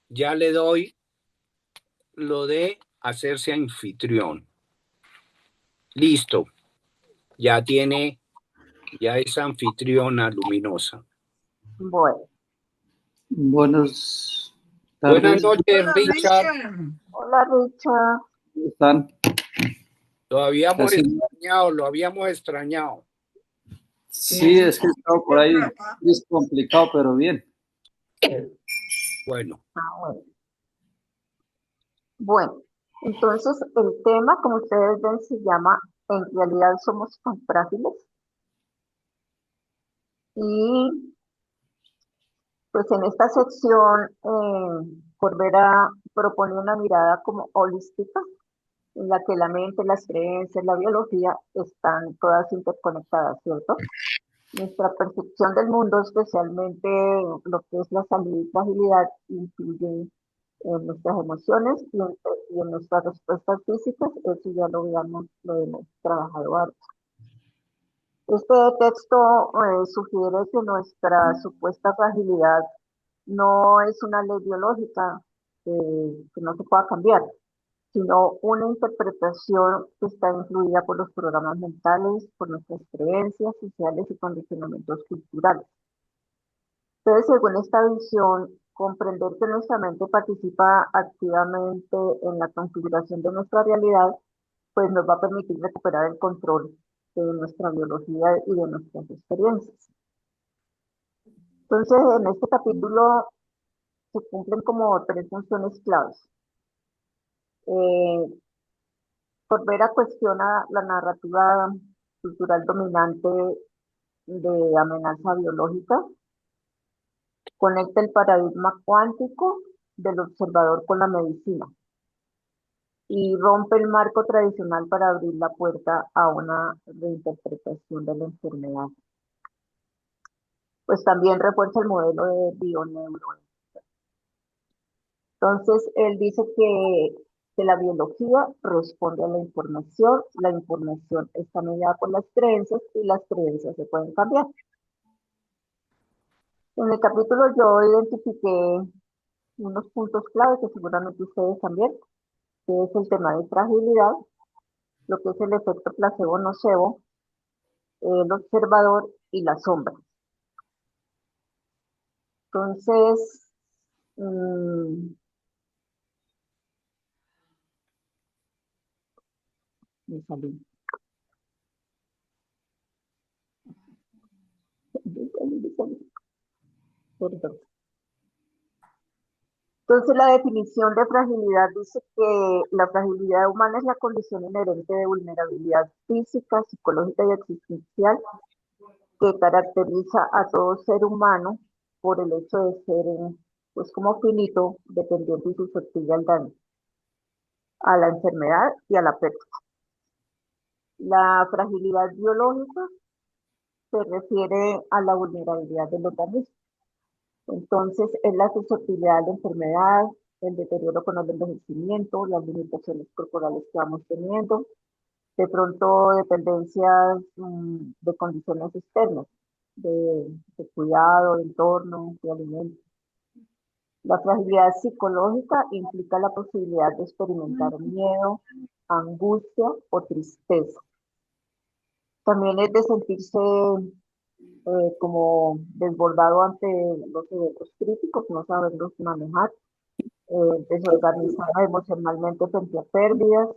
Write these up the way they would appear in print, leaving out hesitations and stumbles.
Ya le doy lo de hacerse anfitrión. Listo, ya tiene, ya es anfitriona luminosa. Bueno, Buenas Buenas tardes, noches, Hola, Richard. Richard. hola Richard. ¿cómo están? Lo habíamos Casi, extrañado, lo habíamos extrañado. sí, es que he estado por ahí, Papá. es complicado, pero bien. Bueno, Bueno. Bueno, entonces el tema, como ustedes ven, se llama En realidad somos tan frágiles. Y pues en esta sección, Corbera propone una mirada como holística, en la que la mente, las creencias, la biología están todas interconectadas, ¿cierto? Nuestra percepción del mundo, especialmente lo que es la salud y fragilidad, influye en nuestras emociones y en nuestras respuestas físicas. Eso ya lo hemos trabajado harto. Este texto sugiere que nuestra supuesta fragilidad no es una ley biológica que no se pueda cambiar, sino una interpretación que está influida por los programas mentales, por nuestras creencias sociales y condicionamientos culturales. Entonces, según esta visión, comprender que nuestra mente participa activamente en la configuración de nuestra realidad, pues nos va a permitir recuperar el control de nuestra biología y de nuestras experiencias. Entonces, en este capítulo se cumplen como tres funciones claves. Eh, Corbera cuestiona la narrativa cultural dominante de amenaza biológica, conecta el paradigma cuántico del observador con la medicina y rompe el marco tradicional para abrir la puerta a una reinterpretación de la enfermedad. Pues también refuerza el modelo de bioneuro. Entonces, él dice que la biología responde a la información está mediada por las creencias y las creencias se pueden cambiar. En el capítulo yo identifiqué unos puntos clave que seguramente ustedes también, que es el tema de fragilidad, lo que es el efecto placebo-nocebo, el observador y la sombra. Entonces, mmm, me salí. Perdón. Entonces, la definición de fragilidad dice que la fragilidad humana es la condición inherente de vulnerabilidad física, psicológica y existencial que caracteriza a todo ser humano por el hecho de ser, pues, como finito, dependiente y susceptible al daño, a la enfermedad y a la pérdida. La fragilidad biológica se refiere a la vulnerabilidad del organismo. Entonces, es la susceptibilidad a la enfermedad, el deterioro con el envejecimiento, las limitaciones corporales que vamos teniendo, de pronto dependencias de condiciones externas, de cuidado, de entorno, de alimento. La fragilidad psicológica implica la posibilidad de experimentar miedo, angustia o tristeza. También es de sentirse como desbordado ante los eventos críticos, no saberlos manejar, desorganizado emocionalmente frente a pérdidas.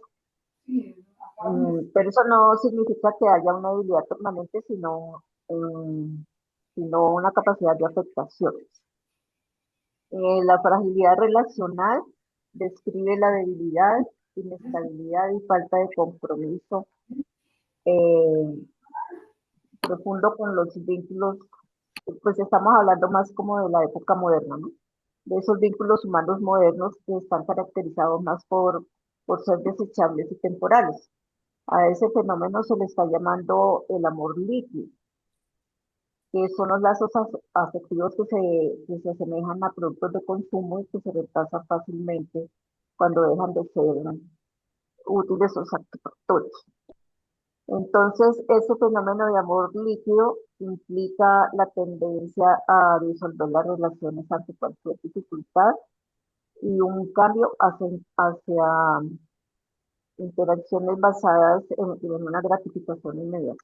Pero eso no significa que haya una debilidad permanente, sino una capacidad de afectaciones. La fragilidad relacional describe la debilidad, inestabilidad y falta de compromiso eh, profundo con los vínculos. Pues estamos hablando más como de la época moderna, ¿no? De esos vínculos humanos modernos que están caracterizados más por ser desechables y temporales. A ese fenómeno se le está llamando el amor líquido, que son los lazos afectivos que se asemejan a productos de consumo y que se reemplazan fácilmente cuando dejan de ser útiles o satisfactorios. Entonces, ese fenómeno de amor líquido implica la tendencia a disolver las relaciones ante cualquier dificultad y un cambio hacia interacciones basadas en una gratificación inmediata.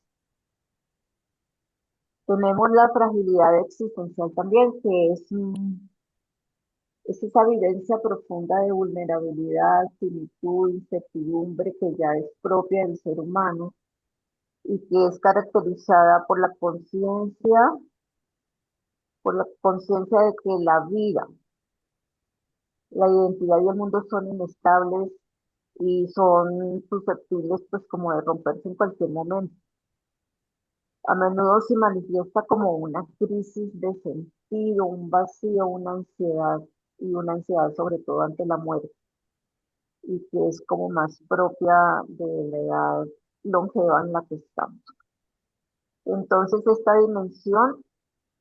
Tenemos la fragilidad existencial también, que es esa vivencia profunda de vulnerabilidad, finitud, incertidumbre que ya es propia del ser humano y que es caracterizada por la conciencia de que la vida, la identidad y el mundo son inestables y son susceptibles pues como de romperse en cualquier momento. A menudo se manifiesta como una crisis de sentido, un vacío, una ansiedad sobre todo ante la muerte, y que es como más propia de la edad longeva en la que estamos. Entonces, esta dimensión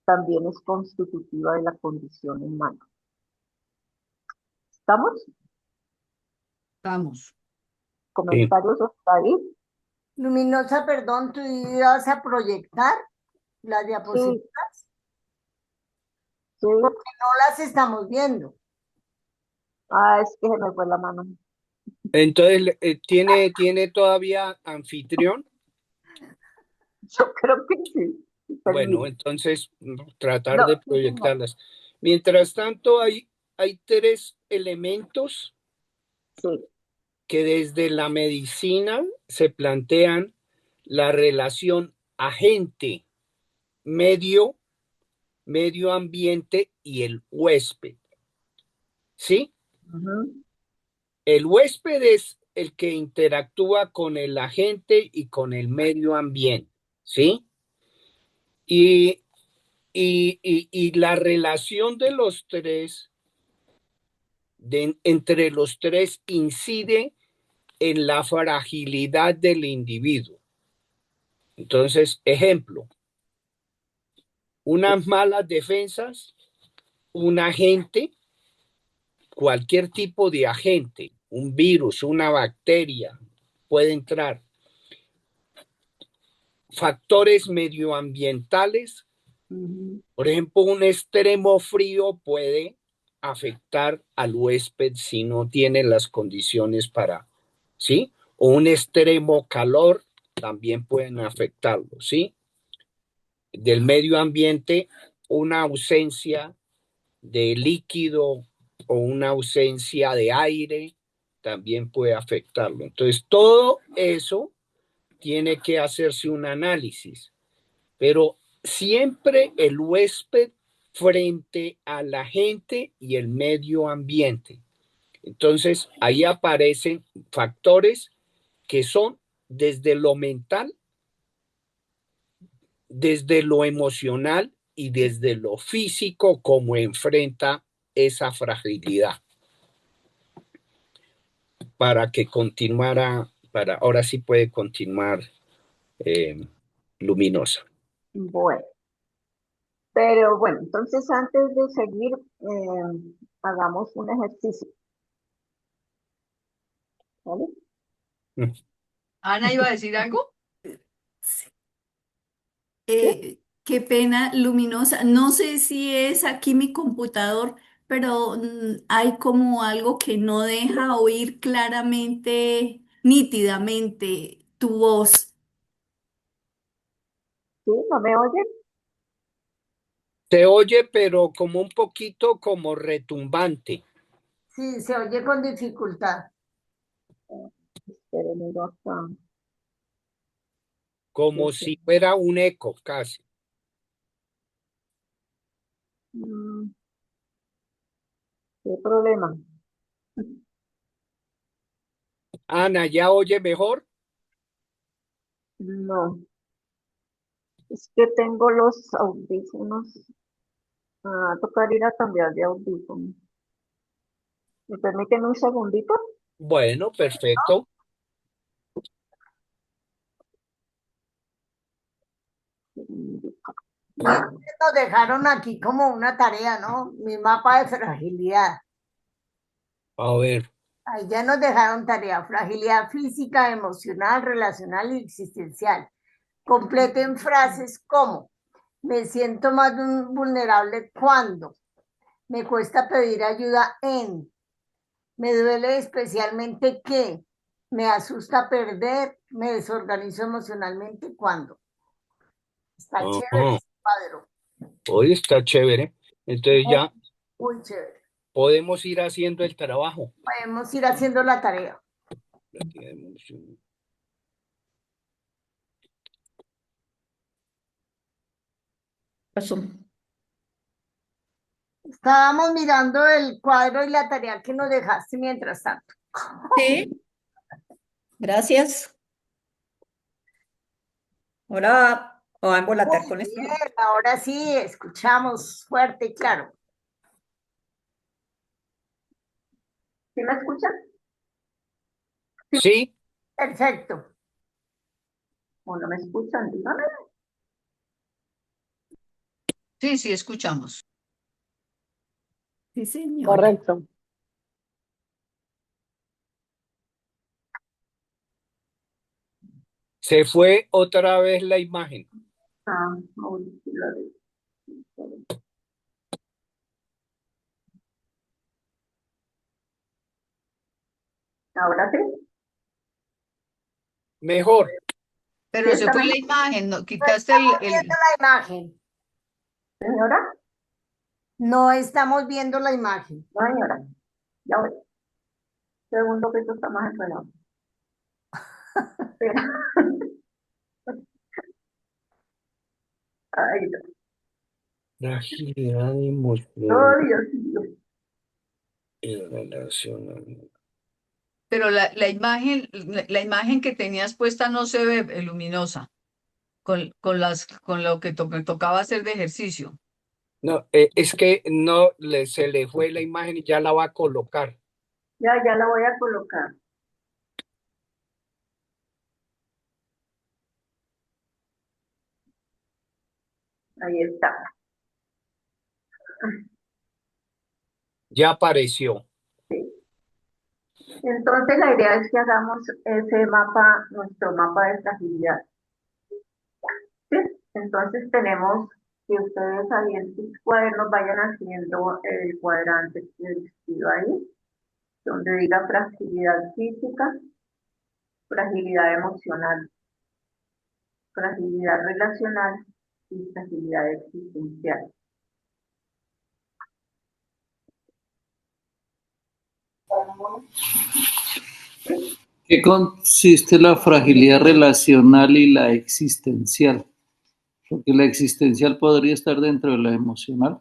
también es constitutiva de la condición humana. ¿Estamos? Vamos. Sí. ¿Comentarios hasta ahí? Luminosa, perdón, ¿tú ibas a proyectar las diapositivas? Sí. No las estamos viendo. Ah, es que se me fue la mano. Entonces, ¿tiene todavía anfitrión? Yo creo que sí. Bueno, Permiso. entonces tratar No, de sí, señor. proyectarlas. Mientras tanto, hay tres elementos Sí. que desde la medicina se plantean: la relación agente, medio, medio ambiente y el huésped. ¿Sí? Ujú. El huésped es el que interactúa con el agente y con el medio ambiente. ¿Sí? Y, y la relación de los tres, entre los tres, incide en la fragilidad del individuo. Entonces, ejemplo, unas malas defensas, un agente, cualquier tipo de agente, un virus, una bacteria, puede entrar. Factores medioambientales, Ujú. por ejemplo, un extremo frío puede afectar al huésped si no tiene las condiciones para, ¿sí? O un extremo calor también pueden afectarlo, ¿sí? Del medio ambiente, una ausencia de líquido o una ausencia de aire también puede afectarlo. Entonces, todo eso tiene que hacerse un análisis, pero siempre el huésped frente a la gente y el medio ambiente. Entonces, ahí aparecen factores que son desde lo mental, desde lo emocional y desde lo físico, como enfrenta esa fragilidad. Para que continuara, ahora sí puede continuar Luminosa. Bueno, pero bueno, entonces antes de seguir, hagamos un ejercicio, ¿vale? Ana iba a decir algo. Sí. Qué pena, Luminosa. No sé si es aquí mi computador, pero hay como algo que no deja oír claramente, nítidamente tu voz. ¿Sí? ¿No me oyen? Se oye, pero como un poquito como retumbante. Sí, se oye con dificultad. Esperen, miro acá. Como si fuera un eco casi. Mm, ¿Qué problema? Ana, ¿ya oye mejor? No, es que tengo los audífonos. Ah, tocar ir a cambiar de audífono. ¿Me permiten un segundito? Bueno, perfecto. Y nos dejaron aquí como una tarea, ¿no? Mi mapa de fragilidad. A ver. Ahí ya nos dejaron tarea, fragilidad física, emocional, relacional y existencial. Completen frases como, me siento más vulnerable cuando, me cuesta pedir ayuda en, me duele especialmente que, me asusta perder, me desorganizo emocionalmente cuando. Está chévere Ajá. ese cuadro, Hoy está chévere. Entonces muy, ya muy chévere. podemos ir haciendo el trabajo. Podemos ir haciendo la tarea. Pasó. Estábamos mirando el cuadro y la tarea que nos dejaste mientras tanto. Sí, gracias. Ahora voy a embolatar con esto. Bien, ahora sí, escuchamos fuerte y claro. ¿Sí me escuchan? Sí, Perfecto. ¿O no me escuchan? Dígame. Sí, sí, escuchamos. Sí, señora. Correcto. se fue otra vez la imagen. Ah, auriculares. Ahora sí. Mejor. Pero ¿Sí se está fue la mejor, imagen, ¿no? No Quitaste estamos viendo la imagen. señora? No estamos viendo la imagen. No, señora. Ya voy. Segundo que esto está más enredado. Espera. Ay, Dios. Fragilidad emocional Oh, Dios mío. y relacional. Pero la imagen que tenías puesta no se ve luminosa con lo que me tocaba hacer de ejercicio. No, es que no se le fue la imagen y ya la va a colocar. Ya la voy a colocar. Ahí está. Ya apareció. Sí. Entonces la idea es que hagamos ese mapa, nuestro mapa de fragilidad. ¿Sí? Entonces tenemos que ustedes ahí en sus cuadernos vayan haciendo el cuadrante que he escrito ahí, donde diga fragilidad física, fragilidad emocional, fragilidad relacional y fragilidad existencial. ¿Qué consiste la fragilidad relacional y la existencial? Porque la existencial podría estar dentro de la emocional.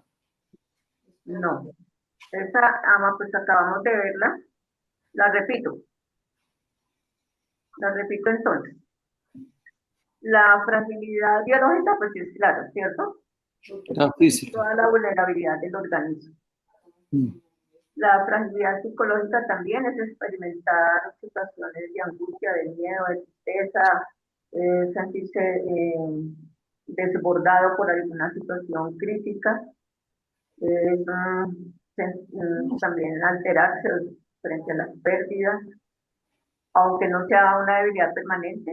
No, esa ama, pues acabamos de verla. La repito entonces. La fragilidad biológica, pues sí es claro, ¿cierto? La física. Toda la vulnerabilidad del organismo. Mm. La fragilidad psicológica también es experimentar situaciones de angustia, de miedo, de tristeza, sentirse desbordado por alguna situación crítica, también alterarse frente a las pérdidas, aunque no sea una debilidad permanente,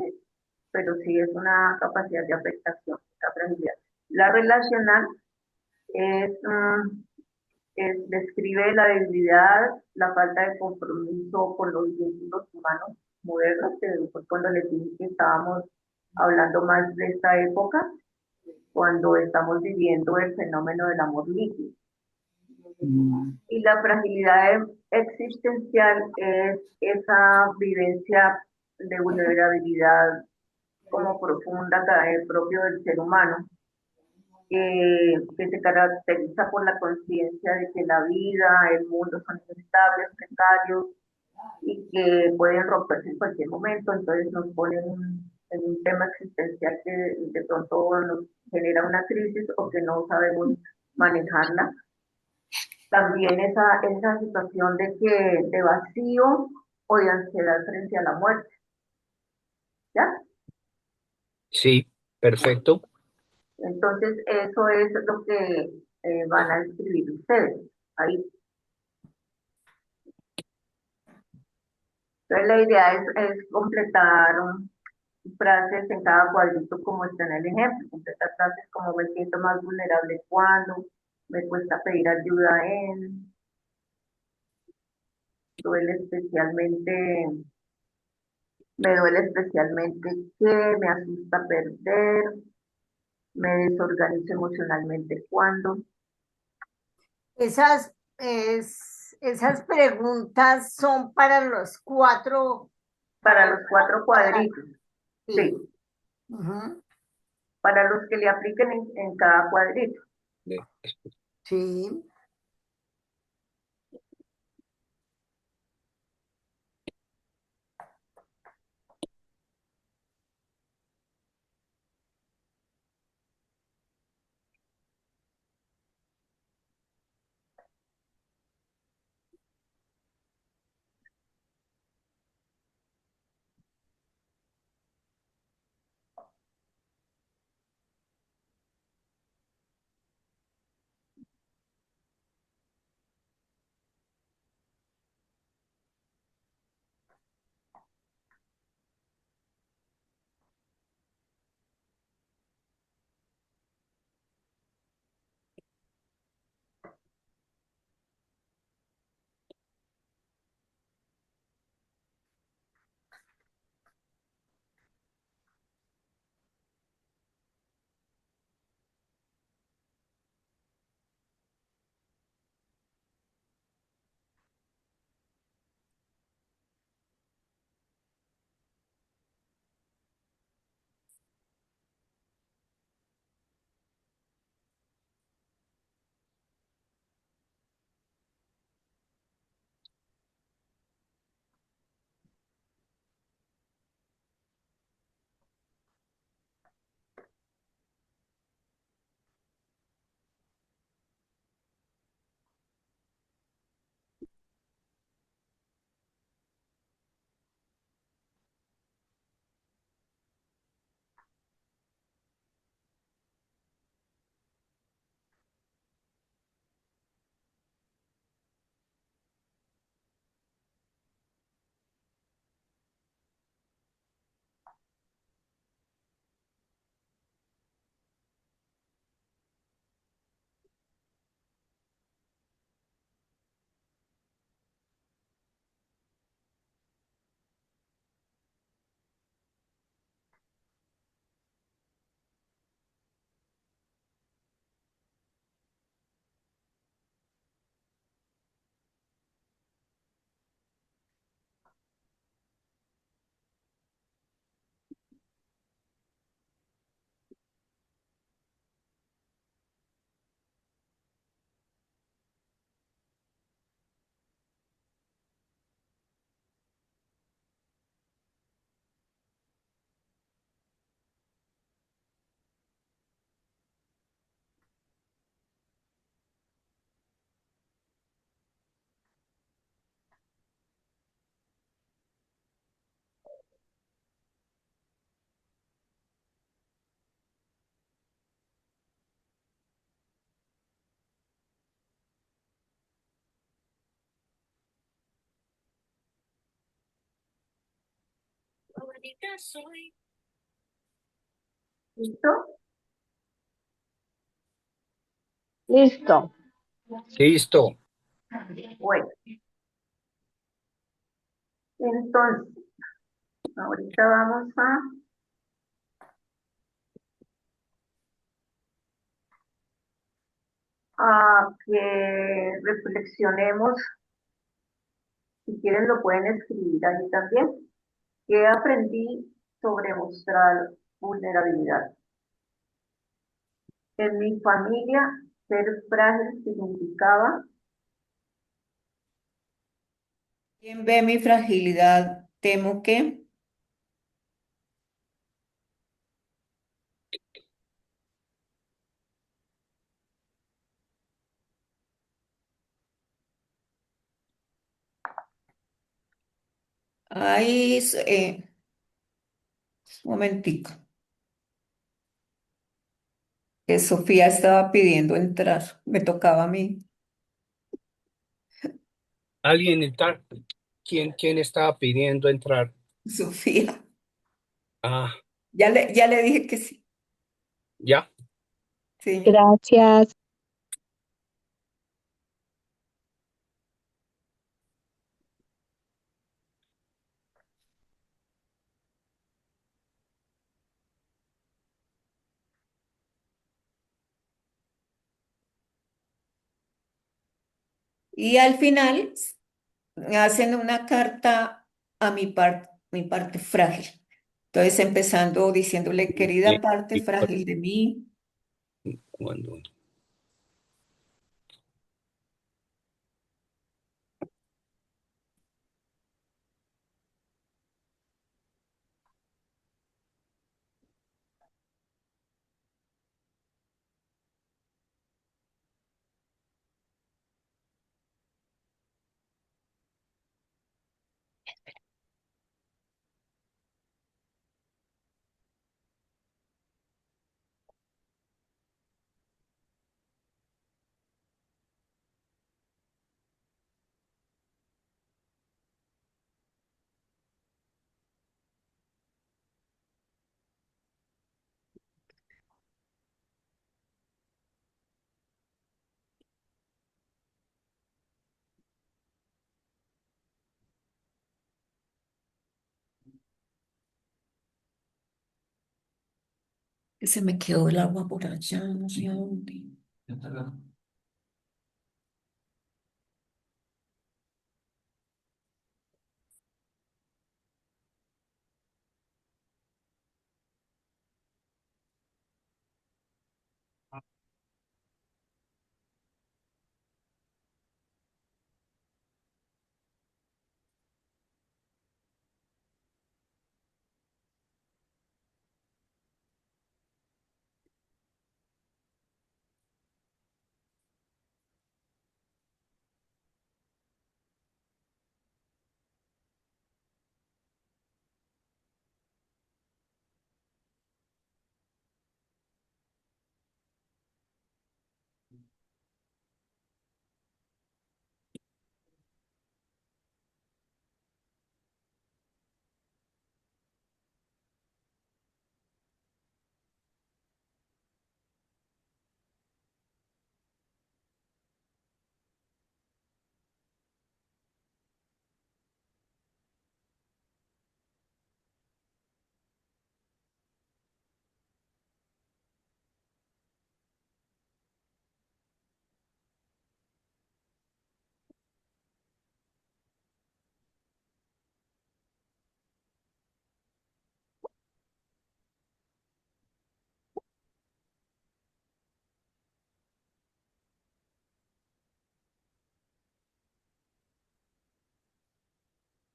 pero sí es una capacidad de afectación, la fragilidad. La relacional es describe la debilidad, la falta de compromiso con los vínculos humanos modernos, que fue cuando les dije que estábamos hablando más de esta época, cuando estamos viviendo el fenómeno del amor líquido. Y la fragilidad existencial es esa vivencia de vulnerabilidad como profunda, propio del ser humano, que se caracteriza por la conciencia de que la vida, el mundo son inestables, precarios y que pueden romperse en cualquier momento. Entonces nos ponen en un tema existencial que de pronto nos genera una crisis o que no sabemos manejarla. También esa situación de vacío o de ansiedad frente a la muerte. ¿Ya? Sí, perfecto. Entonces, eso es lo que van a escribir ustedes ahí. Entonces la idea es completar frases en cada cuadrito como está en el ejemplo, completar frases como me siento más vulnerable cuando, me cuesta pedir ayuda en, duele especialmente, me duele especialmente que, me asusta perder, me desorganizo emocionalmente cuando. Esas preguntas son para los cuatro. Para los 4 cuadritos, Sí. sí, Ujú. para los que le apliquen en cada cuadrito. Sí. ¿Listo? Listo. Listo. Bueno, entonces, ahorita vamos a que reflexionemos, si quieren lo pueden escribir ahí también. ¿Qué aprendí sobre mostrar vulnerabilidad? En mi familia, ser frágil significaba, ¿Quién ve mi fragilidad? Temo que. Ay, un momentico, que Sofía estaba pidiendo entrar. Me tocaba a mí. ¿Alguien está? quién estaba pidiendo entrar? Sofía, Ah, ya le dije que sí. ya. Sí. Gracias. Y al final hacen una carta a mi parte frágil. Entonces, empezando diciéndole, querida parte frágil de mí, Cuando que se me quedó el agua por allá, no sé a dónde.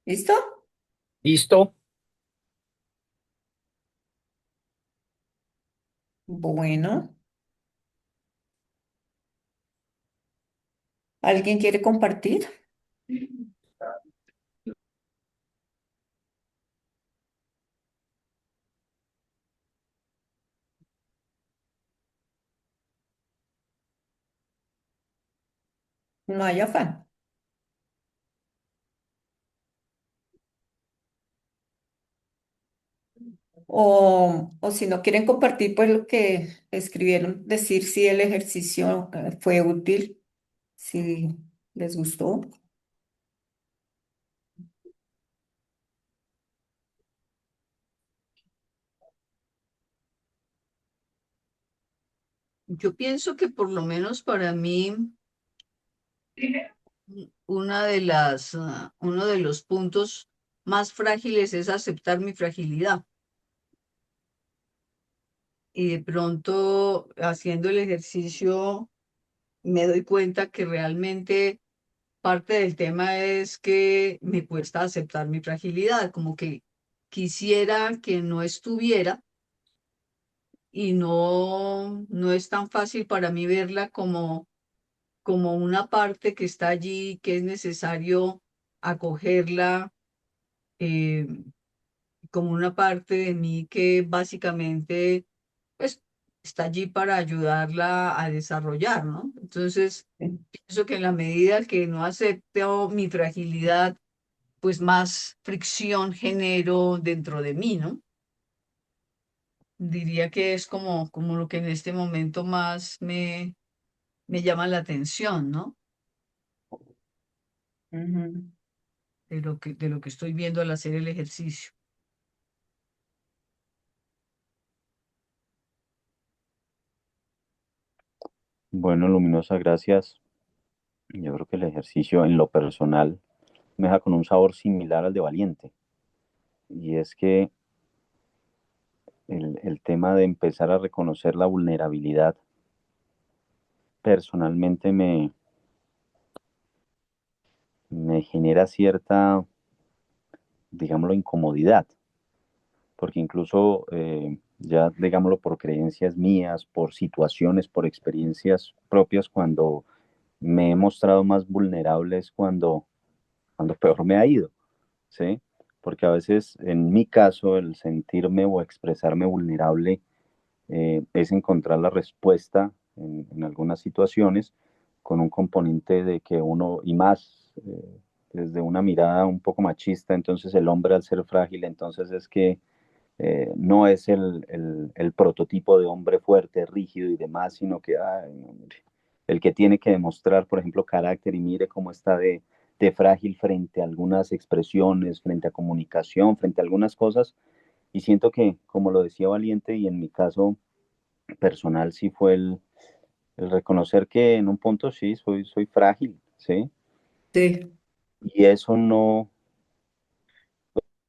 ¿Listo? ¿Listo? Bueno, ¿alguien quiere compartir? No hay afán. O si no quieren compartir, pues lo que escribieron, decir si el ejercicio fue útil, si les gustó. Yo pienso que por lo menos para mí, uno de los puntos más frágiles es aceptar mi fragilidad. Y de pronto, haciendo el ejercicio, me doy cuenta que realmente parte del tema es que me cuesta aceptar mi fragilidad, como que quisiera que no estuviera y no es tan fácil para mí verla como una parte que está allí, que es necesario acogerla, eh, como una parte de mí que básicamente pues, está allí para ayudarla a desarrollar, ¿no? Entonces, pienso que en la medida que no acepto mi fragilidad, pues más fricción genero dentro de mí, ¿no? Diría que es como lo que en este momento más me llama la atención, ¿no? Ujú. De lo que estoy viendo al hacer el ejercicio. Bueno, Luminosa, gracias. Yo creo que el ejercicio en lo personal me deja con un sabor similar al de Valiente. Y es que el tema de empezar a reconocer la vulnerabilidad personalmente me genera cierta, digámoslo, incomodidad, porque incluso ya, digámoslo, por creencias mías, por situaciones, por experiencias propias, cuando me he mostrado más vulnerable es cuando peor me ha ido, ¿sí? Porque a veces, en mi caso, el sentirme o expresarme vulnerable es encontrar la respuesta en algunas situaciones con un componente de que uno, y más desde una mirada un poco machista, entonces el hombre al ser frágil, entonces es que no es el prototipo de hombre fuerte, rígido y demás, sino que ay, no, mire, el que tiene que demostrar, por ejemplo, carácter y mire cómo está de frágil frente a algunas expresiones, frente a comunicación, frente a algunas cosas. Y siento que, como lo decía Valiente, y en mi caso personal sí fue el reconocer que en un punto sí, soy frágil, ¿sí? Sí, Y eso no,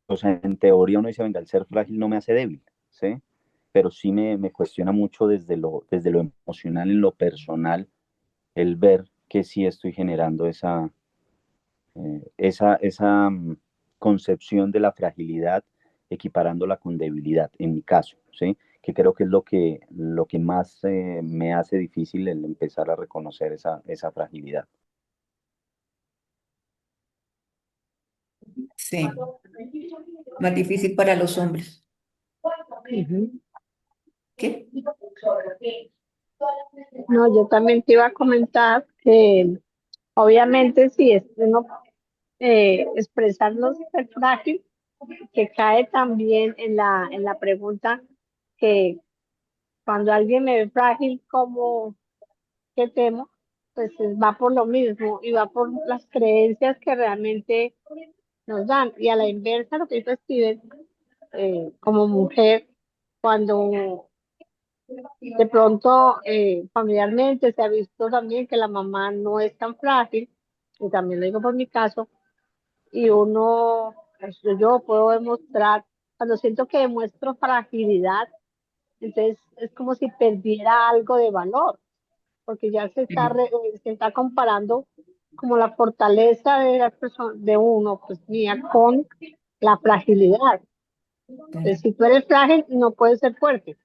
o sea, en teoría uno dice, venga, el ser frágil no me hace débil, ¿sí? Pero sí me cuestiona mucho desde lo emocional, en lo personal, el ver que sí estoy generando esa concepción de la fragilidad, equiparándola con debilidad, en mi caso, ¿sí? Que creo que es lo que más me hace difícil el empezar a reconocer esa fragilidad. sí, más difícil para los hombres. Ujú. ¿Qué? No, yo también te iba a comentar que obviamente si es uno expresarnos ser frágil, que cae también en la pregunta que cuando alguien me ve frágil, como que temo, pues va por lo mismo y va por las creencias que realmente nos dan. Y a la inversa, lo que dice Steven, como mujer, cuando de pronto familiarmente se ha visto también que la mamá no es tan frágil, y también lo digo por mi caso, y uno, pues, yo puedo demostrar, cuando siento que demuestro fragilidad, entonces es como si perdiera algo de valor, porque ya Sí, se está comparando como la fortaleza de la persona, de uno, pues mía, con la fragilidad. Entonces, sí, si tú eres frágil, no puedes ser fuerte,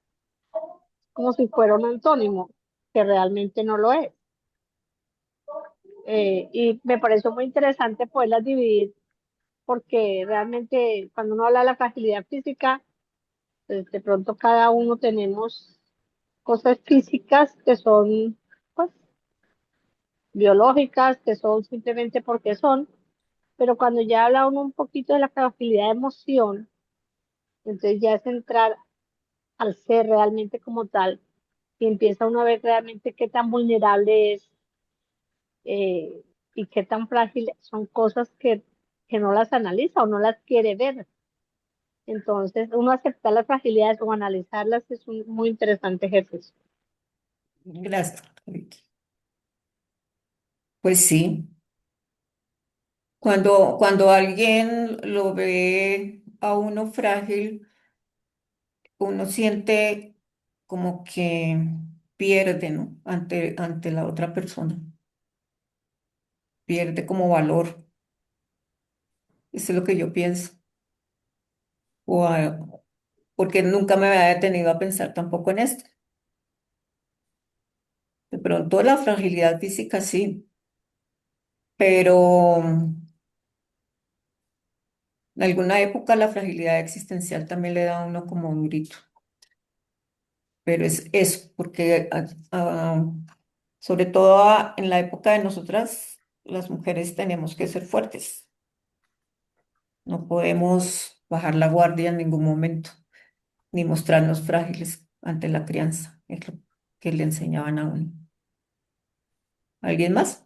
como si fuera un antónimo, que realmente no lo es. Y me pareció muy interesante poderlas dividir, porque realmente cuando uno habla de la fragilidad física, pues de pronto cada uno tenemos cosas físicas que son, pues, biológicas, que son simplemente porque son, pero cuando ya habla uno un poquito de la fragilidad de emoción, entonces ya es entrar al ser realmente como tal y empieza uno a ver realmente qué tan vulnerable es, eh, y qué tan frágil son cosas que no las analiza o no las quiere ver. Entonces, uno aceptar las fragilidades o analizarlas es un muy interesante ejercicio. gracias. Vicky. Pues sí, cuando alguien lo ve a uno frágil, uno siente como que pierde, ¿no? Ante la otra persona, pierde como valor. Eso es lo que yo pienso. O, porque nunca me había detenido a pensar tampoco en esto. De pronto la fragilidad física sí, pero en alguna época la fragilidad existencial también le da a uno como durito. Pero es eso, porque sobre todo, en la época de nosotras, las mujeres tenemos que ser fuertes. No podemos bajar la guardia en ningún momento, ni mostrarnos frágiles ante la crianza, es lo que le enseñaban a uno. ¿Alguien más?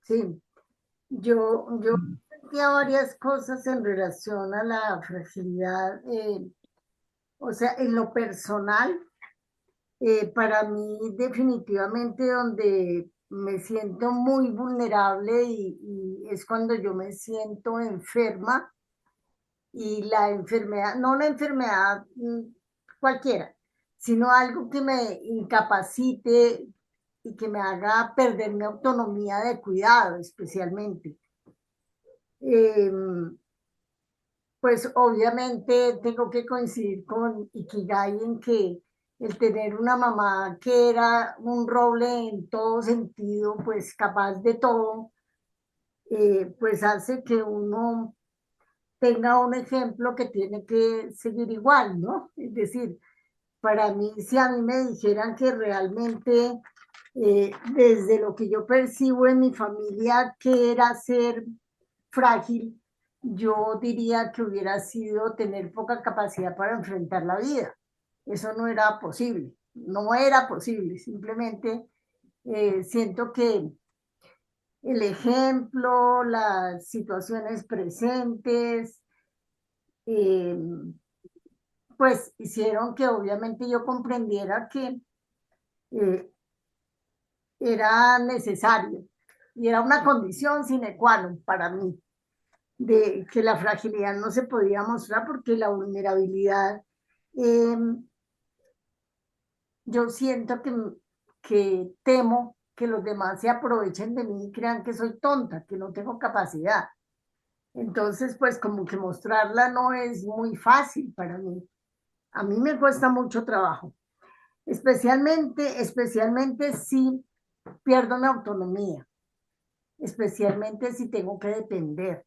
Sí, yo sentía varias cosas en relación a la fragilidad, o sea, en lo personal, para mí definitivamente donde me siento muy vulnerable y es cuando yo me siento enferma y la enfermedad, no una enfermedad cualquiera, sino algo que me incapacite y que me haga perder mi autonomía de cuidado, especialmente. Eh, pues obviamente tengo que coincidir con Ikigai en que el tener una mamá que era un roble en todo sentido, pues capaz de todo, pues hace que uno tenga un ejemplo que tiene que seguir igual, ¿no? Es decir, para mí, si a mí me dijeran que realmente desde lo que yo percibo en mi familia, que era ser frágil, yo diría que hubiera sido tener poca capacidad para enfrentar la vida. Eso no era posible, no era posible, simplemente siento que el ejemplo, las situaciones presentes, eh, pues hicieron que obviamente yo comprendiera que eh, era necesario y era una condición sine qua non para mí de que la fragilidad no se podía mostrar porque la vulnerabilidad, eh, yo siento que temo que los demás se aprovechen de mí y crean que soy tonta, que no tengo capacidad. Entonces, pues como que mostrarla no es muy fácil para mí. A mí me cuesta mucho trabajo, especialmente si pierdo mi autonomía, especialmente si tengo que depender.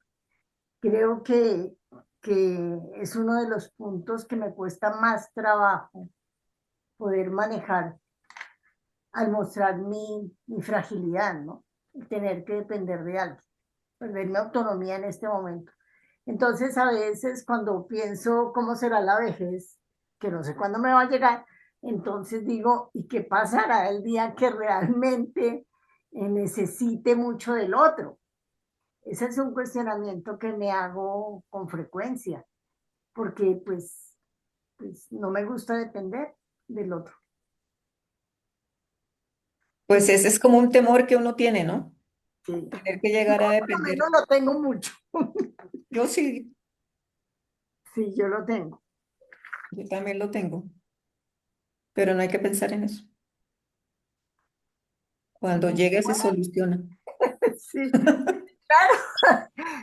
Creo que es uno de los puntos que me cuesta más trabajo poder manejar al mostrar mi fragilidad, ¿no? Tener que depender de alguien, perder mi autonomía en este momento. Entonces, a veces cuando pienso cómo será la vejez, que no sé cuándo me va a llegar, entonces digo, ¿y qué pasará el día que realmente necesite mucho del otro? Ese es un cuestionamiento que me hago con frecuencia, porque pues no me gusta depender del otro. Pues ese es como un temor que uno tiene, ¿no? Sí. Tener que llegar a Por lo depender. menos lo tengo mucho. Yo sí, Sí, yo lo tengo. yo también lo tengo, pero no hay que pensar en eso. Cuando llegue se soluciona. Sí, claro.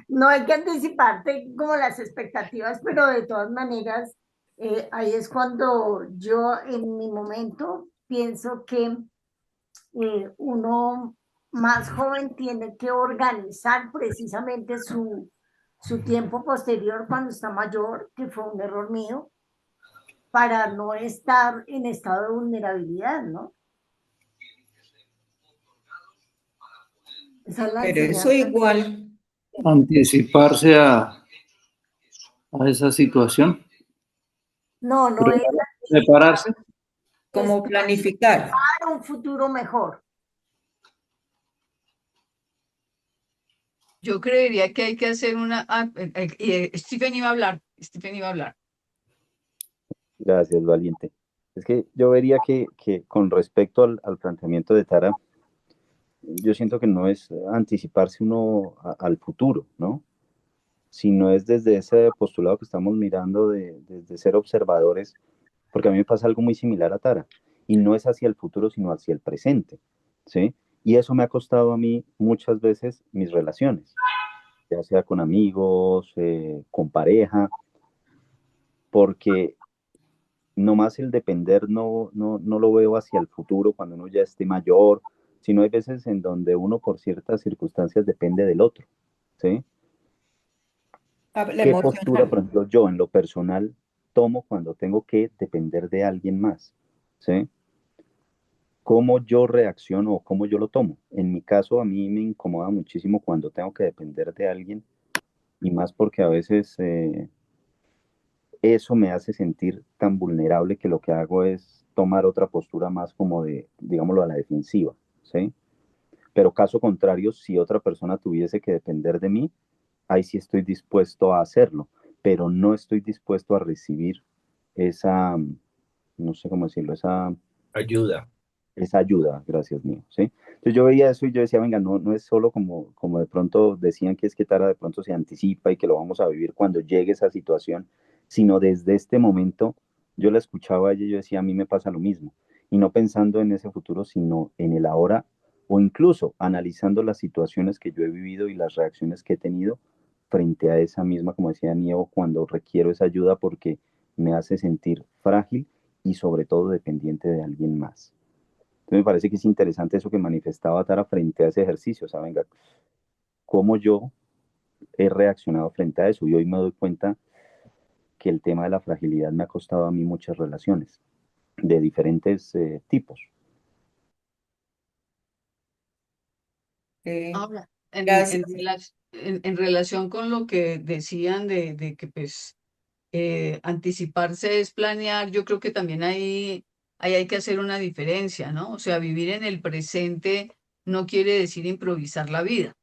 No hay que anticiparte como las expectativas, pero de todas maneras, ahí es cuando yo en mi momento pienso que uno más joven tiene que organizar precisamente su tiempo posterior cuando está mayor, que fue un error mío, para no estar en estado de vulnerabilidad, ¿no? Esa es la Pero eso enseñanza. igual, Anticiparse a esa situación, No, no es prepararse. es como planificar. para un futuro mejor. Yo creería que hay que hacer una... Stephen iba a hablar, Stephen iba a hablar. Gracias, valiente. Es que yo vería que con respecto al planteamiento de Tara, yo siento que no es anticiparse uno al futuro, ¿no? Sino es desde ese postulado que estamos mirando desde ser observadores, porque a mí me pasa algo muy similar a Tara, y no es hacia el futuro, sino hacia el presente, ¿sí? Y eso me ha costado a mí muchas veces mis relaciones, ya sea con amigos, con pareja, porque nomás el depender no lo veo hacia el futuro cuando uno ya esté mayor, sino hay veces en donde uno por ciertas circunstancias depende del otro, ¿sí? La ¿Qué postura, por emocional. ejemplo, yo en lo personal tomo cuando tengo que depender de alguien más? ¿Sí? cómo yo reacciono o cómo yo lo tomo. En mi caso, a mí me incomoda muchísimo cuando tengo que depender de alguien y más porque a veces eso me hace sentir tan vulnerable que lo que hago es tomar otra postura más como de, digámoslo, a la defensiva, ¿sí? Pero caso contrario, si otra persona tuviese que depender de mí, ahí sí estoy dispuesto a hacerlo, pero no estoy dispuesto a recibir esa, no sé cómo decirlo, Ayuda. esa ayuda, gracias mío, ¿sí? Entonces yo veía eso y yo decía, venga, no es solo como de pronto decían que es que Tara de pronto se anticipa y que lo vamos a vivir cuando llegue esa situación, sino desde este momento yo la escuchaba a ella y yo decía, a mí me pasa lo mismo, y no pensando en ese futuro, sino en el ahora, o incluso analizando las situaciones que yo he vivido y las reacciones que he tenido frente a esa misma, como decía Niego, cuando requiero esa ayuda porque me hace sentir frágil y sobre todo dependiente de alguien más. Entonces me parece que es interesante eso que manifestaba Tara frente a ese ejercicio, o sea, venga, cómo yo he reaccionado frente a eso y hoy me doy cuenta que el tema de la fragilidad me ha costado a mí muchas relaciones de diferentes tipos. Ahora, Gracias. en relación con lo que decían de que pues anticiparse es planear, yo creo que también ahí hay que hacer una diferencia, ¿no? O sea, vivir en el presente no quiere decir improvisar la vida,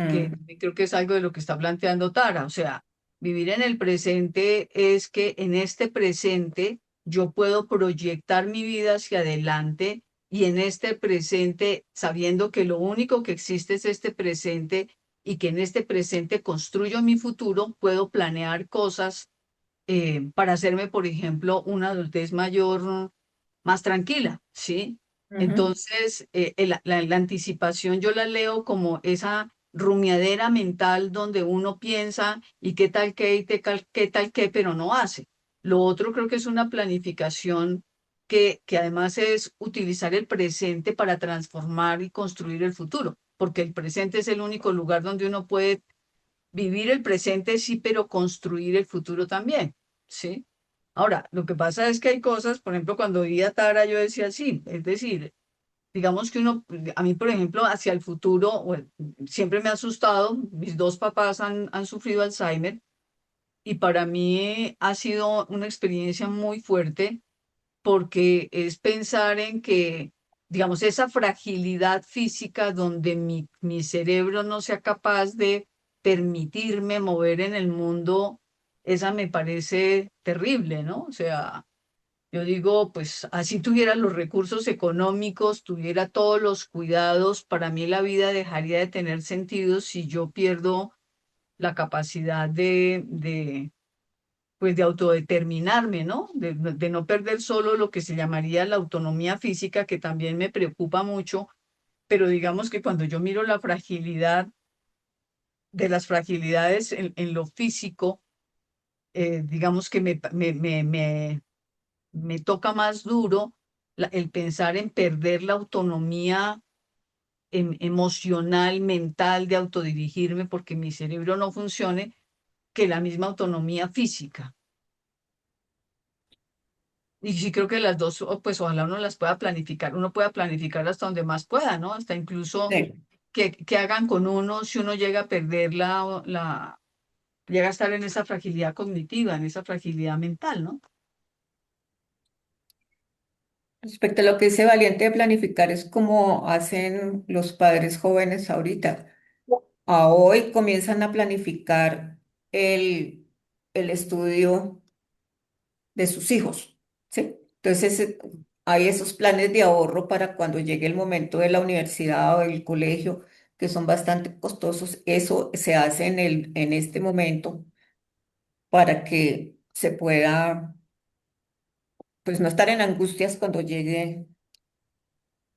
que Mm, también creo que es algo de lo que está planteando Tara. O sea, vivir en el presente es que en este presente yo puedo proyectar mi vida hacia adelante y en este presente, sabiendo que lo único que existe es este presente y que en este presente construyo mi futuro, puedo planear cosas para hacerme, por ejemplo, una adultez mayor, más tranquila, ¿sí? ujú. Entonces, la anticipación yo la leo como esa rumiadera mental donde uno piensa y qué tal qué, y qué tal qué, pero no hace. Lo otro creo que es una planificación que además es utilizar el presente para transformar y construir el futuro, porque el presente es el único lugar donde uno puede vivir el presente, sí, pero construir el futuro también, ¿sí? Ahora, lo que pasa es que hay cosas, por ejemplo, cuando vi a Tara, yo decía sí, es decir, digamos que uno, a mí, por ejemplo, hacia el futuro, bueno, siempre me ha asustado, mis dos papás han sufrido Alzheimer y para mí ha sido una experiencia muy fuerte porque es pensar en que, digamos, esa fragilidad física donde mi cerebro no sea capaz de permitirme mover en el mundo, esa me parece terrible, ¿no? O sea, yo digo, pues así tuviera los recursos económicos, tuviera todos los cuidados, para mí la vida dejaría de tener sentido si yo pierdo la capacidad pues de autodeterminarme, ¿no? De no perder solo lo que se llamaría la autonomía física, que también me preocupa mucho, pero digamos que cuando yo miro la fragilidad de las fragilidades en lo físico, digamos que me toca más duro el pensar en perder la autonomía emocional, mental, de autodirigirme porque mi cerebro no funcione, que la misma autonomía física. Y sí creo que las dos, pues ojalá uno las pueda planificar, uno pueda planificar hasta donde más pueda, ¿no? Hasta incluso Sí. que hagan con uno si uno llega a perder llega a estar en esa fragilidad cognitiva, en esa fragilidad mental, ¿no? Respecto a lo que dice Valiente de planificar, es como hacen los padres jóvenes ahorita. A hoy comienzan a planificar el, el estudio de sus hijos, ¿sí? Entonces, hay esos planes de ahorro para cuando llegue el momento de la universidad o del colegio, que son bastante costosos. Eso se hace en este momento para que se pueda, pues, no estar en angustias cuando llegue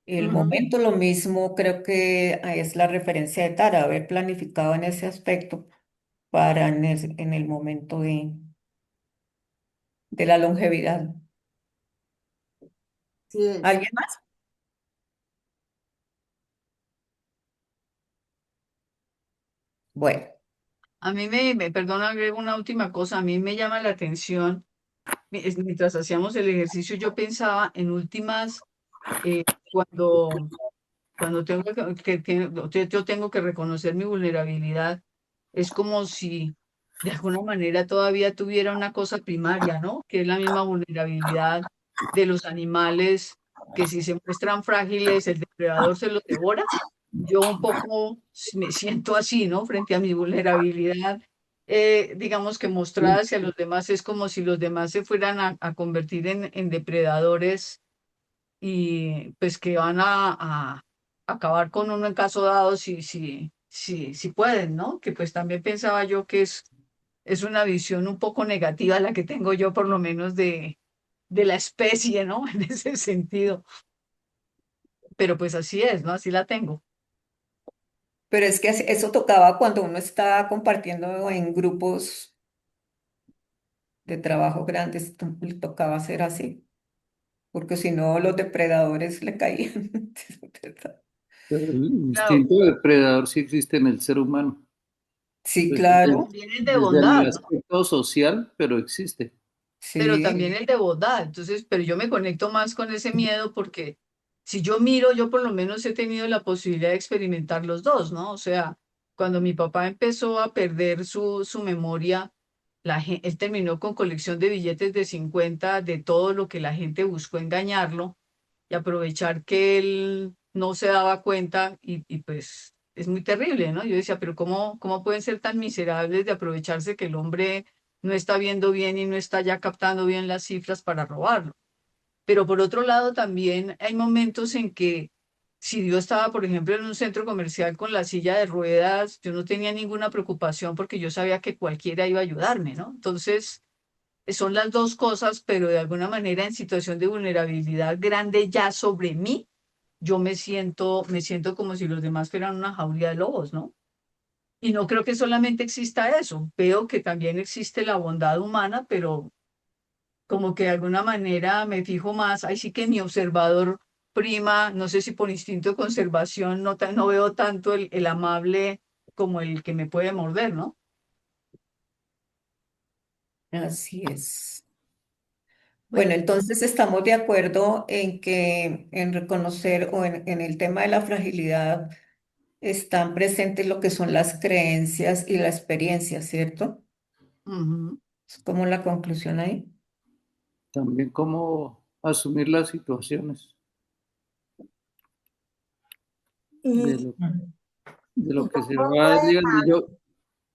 el Ujú. momento. Lo mismo creo que es la referencia de Tara, haber planificado en ese aspecto para en el momento de la longevidad. Sí es. ¿Alguien más? Bueno. A mí perdona, agrego una última cosa, a mí me llama la atención, mientras hacíamos el ejercicio yo pensaba en últimas, cuando, cuando tengo yo tengo que reconocer mi vulnerabilidad, es como si de alguna manera todavía tuviera una cosa primaria, ¿no? Que es la misma vulnerabilidad de los animales, que si se muestran frágiles, el depredador se los devora. Yo un poco me siento así, ¿no? Frente a mi vulnerabilidad, digamos que mostrada hacia los demás, es como si los demás se fueran a convertir en depredadores y pues que van a acabar con uno en caso dado si pueden, ¿no? Que pues también pensaba yo que es una visión un poco negativa la que tengo yo por lo menos de la especie, ¿no? En ese sentido. Pero pues así es, ¿no? Así la tengo. Pero es que eso tocaba cuando uno está compartiendo en grupos de trabajo grandes, le tocaba hacer así, porque si no los depredadores le caían. Pero el Claro, instinto depredador sí existe en el ser humano. Sí, Pues pero claro, también el de desde el bondad, ¿no? aspecto social, pero existe. Pero también sí. el de bondad. Entonces, pero yo me conecto más con ese miedo porque si yo miro, yo por lo menos he tenido la posibilidad de experimentar los dos, ¿no? O sea, cuando mi papá empezó a perder su memoria, él terminó con colección de billetes de 50 de todo lo que la gente buscó engañarlo y aprovechar que él no se daba cuenta y pues es muy terrible, ¿no? Yo decía, pero ¿cómo pueden ser tan miserables de aprovecharse que el hombre no está viendo bien y no está ya captando bien las cifras para robarlo? Pero por otro lado, también hay momentos en que si yo estaba, por ejemplo, en un centro comercial con la silla de ruedas, yo no tenía ninguna preocupación porque yo sabía que cualquiera iba a ayudarme, ¿no? Entonces, son las dos cosas, pero de alguna manera en situación de vulnerabilidad grande ya sobre mí, yo me siento como si los demás fueran una jauría de lobos, ¿no? Y no creo que solamente exista eso, veo que también existe la bondad humana, pero como que de alguna manera me fijo más, ahí sí que mi observador prima, no sé si por instinto de conservación, no veo tanto el amable como el que me puede morder, ¿no? Así es. Bueno, Bueno, entonces estamos de acuerdo en que en reconocer o en el tema de la fragilidad están presentes lo que son las creencias y la experiencia, ¿cierto? ujú. Es como la conclusión ahí. También cómo asumir las situaciones de Y, lo, Ujú. de y lo que yo se pongo va, de digamos, más,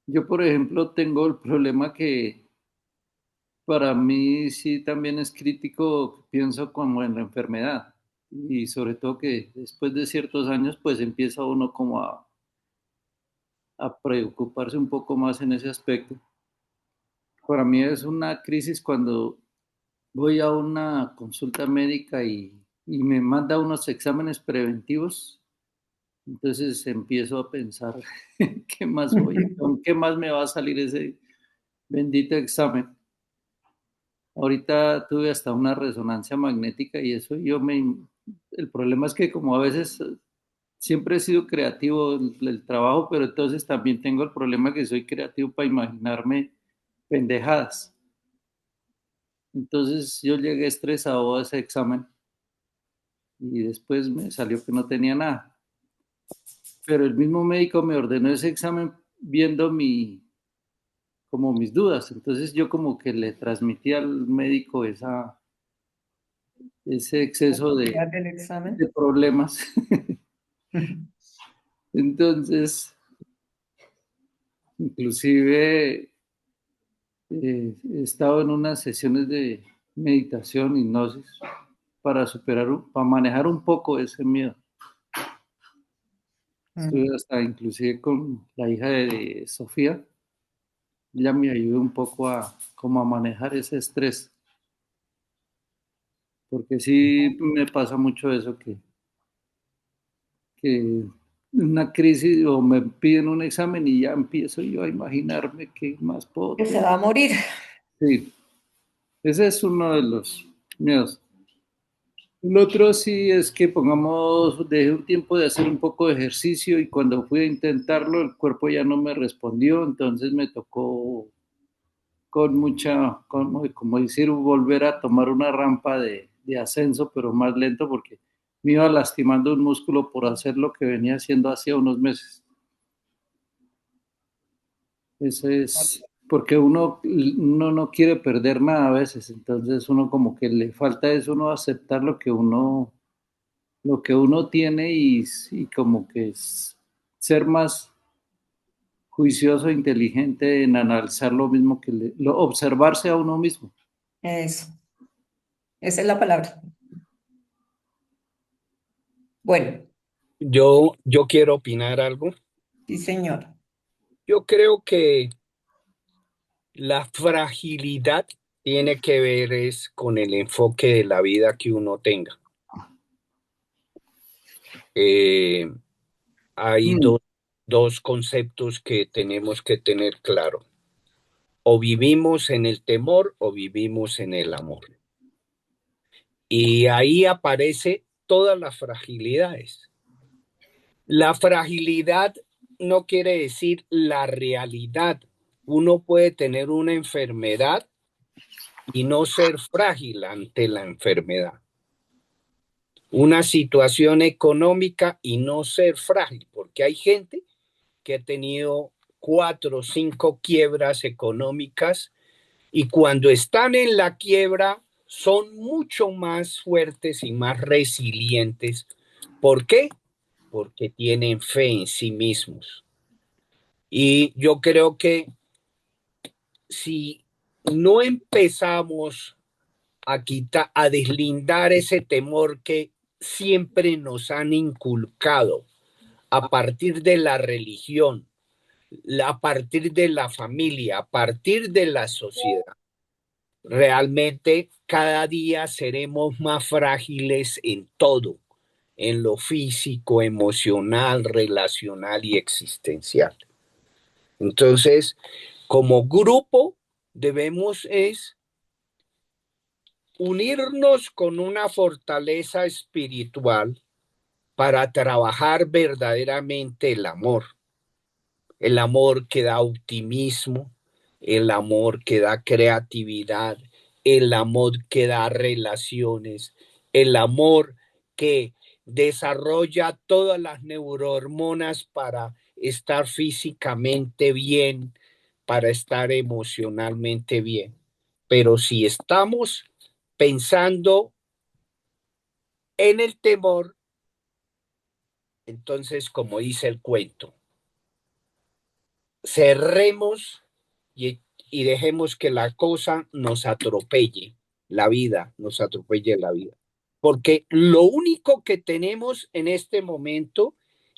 yo, por ejemplo, tengo el problema que para mí sí también es crítico, pienso como en la enfermedad y sobre todo que después de ciertos años pues empieza uno como a preocuparse un poco más en ese aspecto. Para mí es una crisis cuando voy a una consulta médica y me manda unos exámenes preventivos, entonces empiezo a pensar qué más voy, con qué más me va a salir ese bendito examen. Ahorita tuve hasta una resonancia magnética y eso el problema es que como a veces siempre he sido creativo el trabajo, pero entonces también tengo el problema que soy creativo para imaginarme pendejadas. Entonces yo llegué estresado a ese examen y después me salió que no tenía nada. Pero el mismo médico me ordenó ese examen viendo como mis dudas. Entonces yo como que le transmití al médico ese La exceso calidad del examen. de problemas. Entonces, inclusive he estado en unas sesiones de meditación, hipnosis, para para manejar un poco ese miedo. Estuve Mm. hasta inclusive con la hija de Sofía, ella me ayudó un poco como a manejar ese estrés, porque sí me pasa mucho eso que una crisis o me piden un examen y ya empiezo yo a imaginarme qué más puedo Que se tener. va a morir. Sí, ese es uno de los miedos. El otro sí es que pongamos, dejé un tiempo de hacer un poco de ejercicio y cuando fui a intentarlo el cuerpo ya no me respondió, entonces me tocó con como decir, volver a tomar una rampa de ascenso, pero más lento porque me iba lastimando un músculo por hacer lo que venía haciendo hacía unos meses. Ese es porque uno no quiere perder nada a veces, entonces uno como que le falta es uno aceptar lo que uno tiene y como que es ser más juicioso e inteligente en analizar lo mismo que observarse a uno mismo. Eso, esa es la palabra. Bueno, Yo quiero opinar algo. sí, señor. Yo creo que la fragilidad tiene que ver es con el enfoque de la vida que uno tenga. Hay dos conceptos que tenemos que tener claro. O vivimos en el temor o vivimos en el amor. Y ahí aparece todas las fragilidades. La fragilidad no quiere decir la realidad. Uno puede tener una enfermedad y no ser frágil ante la enfermedad. Una situación económica y no ser frágil, porque hay gente que ha tenido 4 o 5 quiebras económicas y cuando están en la quiebra son mucho más fuertes y más resilientes. ¿Por qué? Porque tienen fe en sí mismos. Y yo creo que si no empezamos a deslindar ese temor que siempre nos han inculcado a partir de la religión, a partir de la familia, a partir de la sociedad, realmente cada día seremos más frágiles en todo, en lo físico, emocional, relacional y existencial. Entonces, como grupo, debemos es unirnos con una fortaleza espiritual para trabajar verdaderamente el amor que da optimismo, el amor que da creatividad, el amor que da relaciones, el amor que desarrolla todas las neurohormonas para estar físicamente bien, para estar emocionalmente bien. Pero si estamos pensando en el temor, entonces, como dice el cuento, cerremos y dejemos que la cosa nos atropelle, la vida, nos atropelle la vida. Porque lo único que tenemos en este momento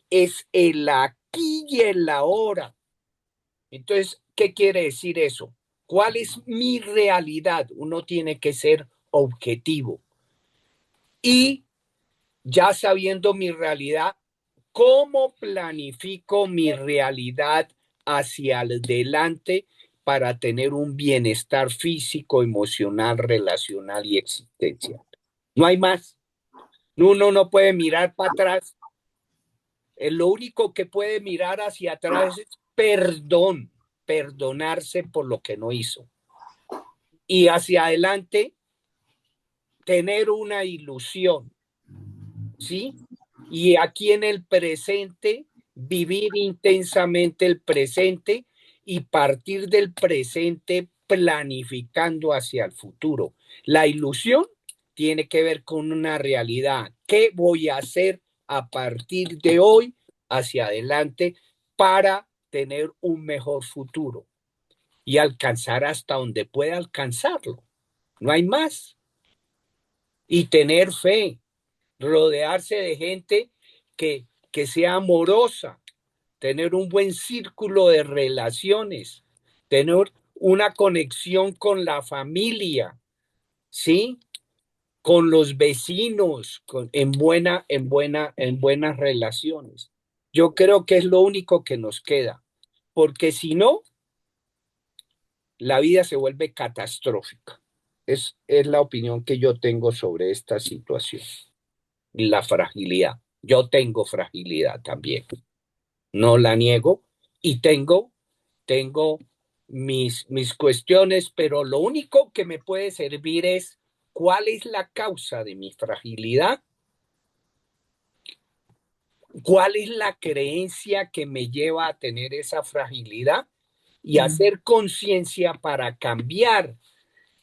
es el aquí y el ahora. Entonces, ¿qué quiere decir eso? ¿Cuál es mi realidad? Uno tiene que ser objetivo. Y ya sabiendo mi realidad, ¿cómo planifico mi realidad hacia adelante para tener un bienestar físico, emocional, relacional y existencial? No hay más. Uno no puede mirar para atrás. Lo único que puede mirar hacia atrás es perdón, perdonarse por lo que no hizo. Y hacia adelante, tener una ilusión, ¿sí? Y aquí en el presente, vivir intensamente el presente y partir del presente planificando hacia el futuro. La ilusión tiene que ver con una realidad. ¿Qué voy a hacer a partir de hoy hacia adelante para tener un mejor futuro y alcanzar hasta donde pueda alcanzarlo? No hay más. Y tener fe, rodearse de gente que sea amorosa, tener un buen círculo de relaciones, tener una conexión con la familia, ¿sí? Con los vecinos, en buenas relaciones. Yo creo que es lo único que nos queda, porque si no, la vida se vuelve catastrófica. Es la opinión que yo tengo sobre esta situación. La fragilidad. Yo tengo fragilidad también. No la niego y tengo mis cuestiones, pero lo único que me puede servir es cuál es la causa de mi fragilidad ¿Cuál es la creencia que me lleva a tener esa fragilidad? Y Mm. hacer conciencia para cambiar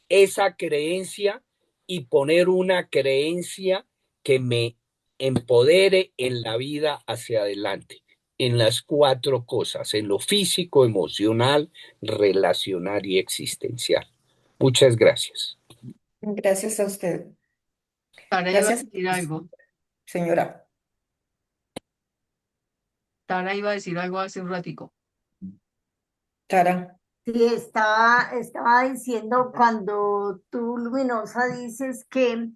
esa creencia y poner una creencia que me empodere en la vida hacia adelante, en las 4 cosas, en lo físico, emocional, relacional y existencial. Muchas gracias. Gracias a usted. Tara iba a Gracias, decir algo. señora. Tara iba a decir algo hace un ratico. Tara. Sí, estaba diciendo cuando tú, Luminosa, dices que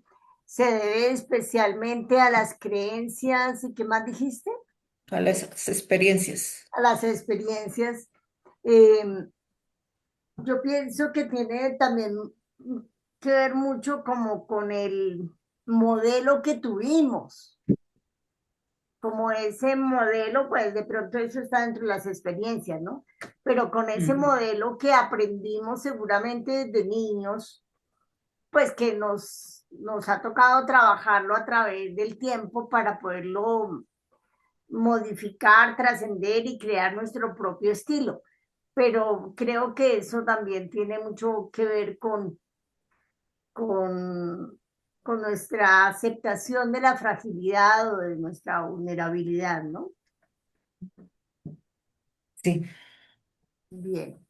se debe especialmente a las creencias, ¿y qué más dijiste? A las experiencias. A las experiencias. Eh, yo pienso que tiene también que ver mucho como con el modelo que tuvimos. Como ese modelo, pues de pronto eso está dentro de las experiencias, ¿no? Pero con ese modelo que aprendimos seguramente desde niños, pues que nos ha tocado trabajarlo a través del tiempo para poderlo modificar, trascender y crear nuestro propio estilo. Pero creo que eso también tiene mucho que ver con, con nuestra aceptación de la fragilidad o de nuestra vulnerabilidad, ¿no? Sí, Bien.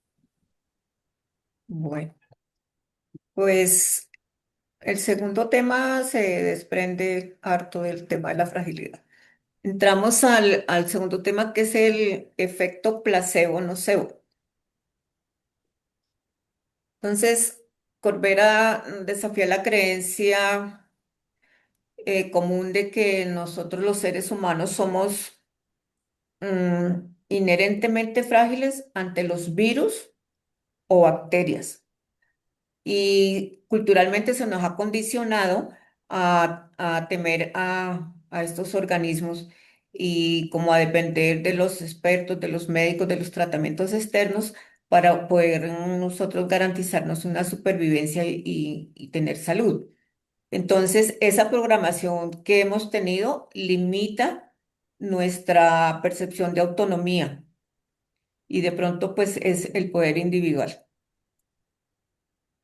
bueno. Pues el segundo tema se desprende harto del tema de la fragilidad. Entramos al segundo tema que es el efecto placebo-nocebo. Entonces, Corbera desafía la creencia común de que nosotros los seres humanos somos inherentemente frágiles ante los virus o bacterias. Y culturalmente se nos ha condicionado a temer a estos organismos y como a depender de los expertos, de los médicos, de los tratamientos externos para poder nosotros garantizarnos una supervivencia y tener salud. Entonces, esa programación que hemos tenido limita nuestra percepción de autonomía y de pronto pues es el poder individual.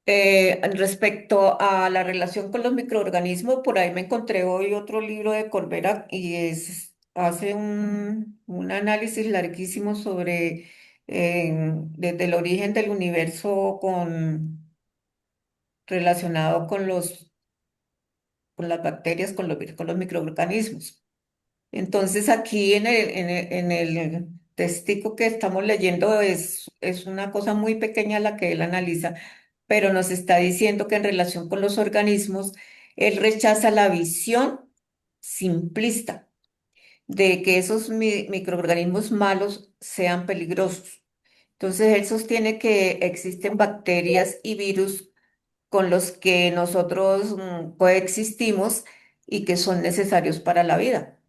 Respecto a la relación con los microorganismos, por ahí me encontré hoy otro libro de Corbera y hace un análisis larguísimo sobre desde el origen del universo relacionado con las bacterias, con los microorganismos. Entonces aquí en el textico que estamos leyendo es una cosa muy pequeña la que él analiza, pero nos está diciendo que en relación con los organismos, él rechaza la visión simplista de que esos microorganismos malos sean peligrosos. Entonces él sostiene que existen bacterias y virus con los que nosotros coexistimos y que son necesarios para la vida.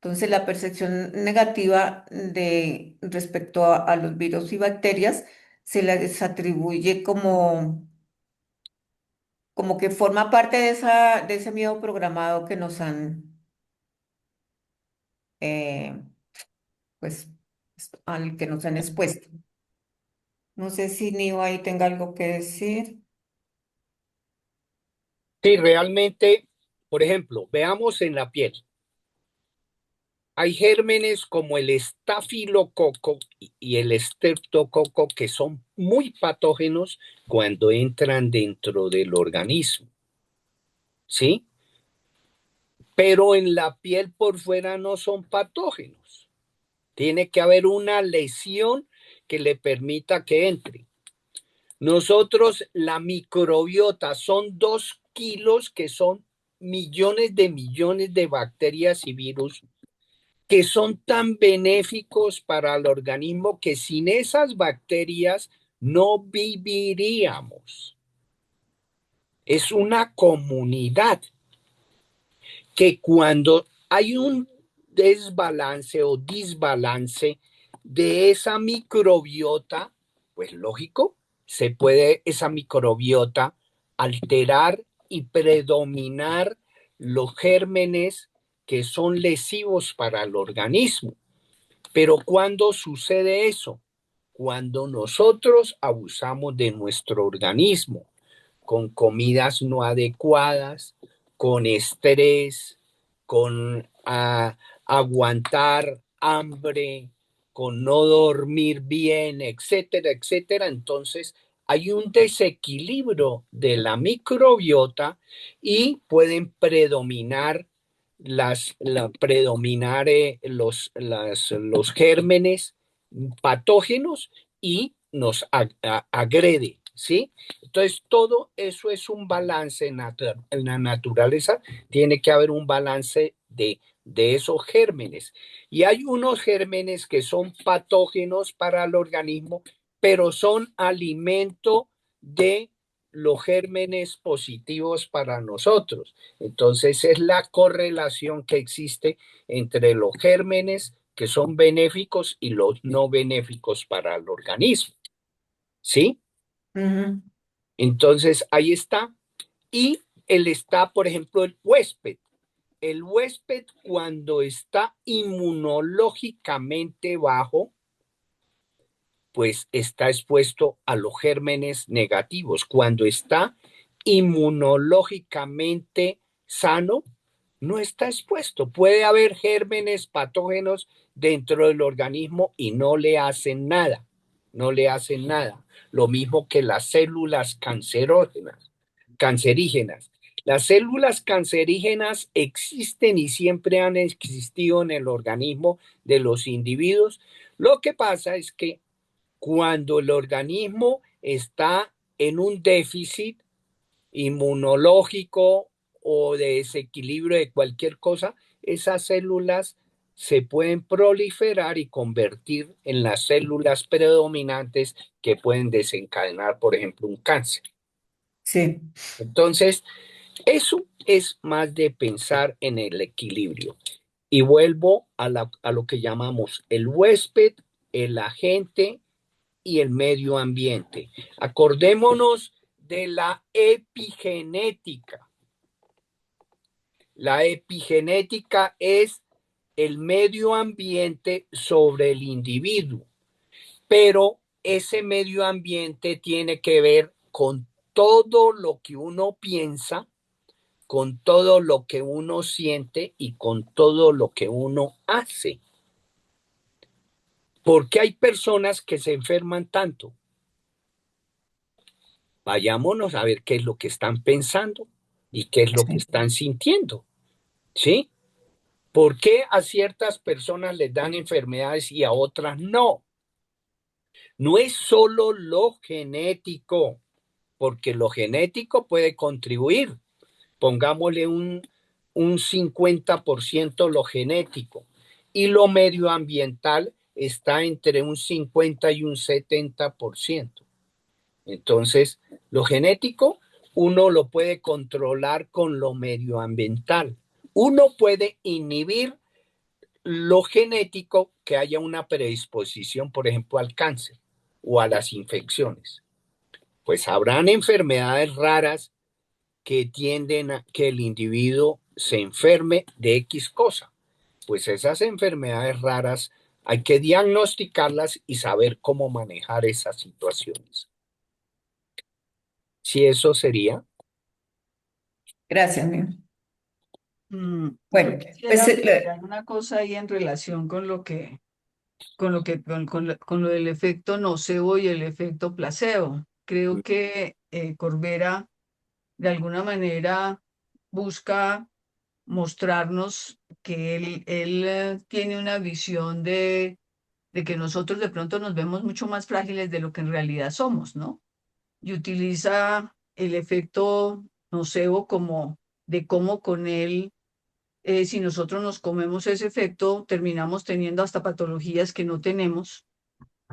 Entonces, la percepción negativa de respecto a los virus y bacterias se les atribuye como que forma parte de ese miedo programado que nos han, eh, pues, al que nos han expuesto. No sé si Nio ahí tenga algo que decir. Sí, realmente, por ejemplo, veamos en la piel. Hay gérmenes como el estafilococo y el estreptococo que son muy patógenos cuando entran dentro del organismo, ¿sí? Pero en la piel por fuera no son patógenos. Tiene que haber una lesión que le permita que entre. Nosotros, la microbiota son 2 kilos que son millones de bacterias y virus que son tan benéficos para el organismo que sin esas bacterias no viviríamos. Es una comunidad que cuando hay un desbalance o disbalance de esa microbiota, pues lógico, se puede esa microbiota alterar y predominar los gérmenes que son lesivos para el organismo. Pero ¿cuándo sucede eso? Cuando nosotros abusamos de nuestro organismo con comidas no adecuadas, con estrés, con aguantar hambre, con no dormir bien, etcétera, etcétera. Entonces hay un desequilibrio de la microbiota y pueden predominar los gérmenes patógenos y nos agrede, ¿sí? Entonces, todo eso es un balance en la naturaleza. Tiene que haber un balance de esos gérmenes. Y hay unos gérmenes que son patógenos para el organismo, pero son alimento de los gérmenes positivos para nosotros. Entonces, es la correlación que existe entre los gérmenes que son benéficos y los no benéficos para el organismo. ¿Sí? Ujú. Entonces, ahí está. Y está, por ejemplo, el huésped. El huésped, cuando está inmunológicamente bajo, pues está expuesto a los gérmenes negativos. Cuando está inmunológicamente sano, no está expuesto. Puede haber gérmenes patógenos dentro del organismo y no le hacen nada. No le hacen nada. Lo mismo que las células cancerígenas. Las células cancerígenas existen y siempre han existido en el organismo de los individuos. Lo que pasa es que cuando el organismo está en un déficit inmunológico o de desequilibrio de cualquier cosa, esas células se pueden proliferar y convertir en las células predominantes que pueden desencadenar, por ejemplo, un cáncer. Sí. Entonces, eso es más de pensar en el equilibrio. Y vuelvo a lo que llamamos el huésped, el agente y el medio ambiente. Acordémonos de la epigenética. La epigenética es el medio ambiente sobre el individuo, pero ese medio ambiente tiene que ver con todo lo que uno piensa, con todo lo que uno siente y con todo lo que uno hace. ¿Por qué hay personas que se enferman tanto? Vayámonos a ver qué es lo que están pensando y qué es lo que Sí. están sintiendo, ¿sí? ¿Por qué a ciertas personas les dan enfermedades y a otras no? No es solo lo genético, porque lo genético puede contribuir. Pongámosle un 50% lo genético y lo medioambiental está entre un 50 y un 70%. Entonces, lo genético uno lo puede controlar con lo medioambiental. Uno puede inhibir lo genético, que haya una predisposición, por ejemplo, al cáncer o a las infecciones. Pues habrán enfermedades raras que tienden a que el individuo se enferme de X cosa. Pues esas enfermedades raras hay que diagnosticarlas y saber cómo manejar esas situaciones. Si eso sería. Gracias, mío. Yo Bueno, quisiera pues plantear una cosa ahí en relación con con lo del efecto nocebo y el efecto placebo. Creo que Corbera de alguna manera busca mostrarnos que él tiene una visión de que nosotros de pronto nos vemos mucho más frágiles de lo que en realidad somos, ¿no? Y utiliza el efecto nocebo como de cómo con él, si nosotros nos comemos ese efecto, terminamos teniendo hasta patologías que no tenemos,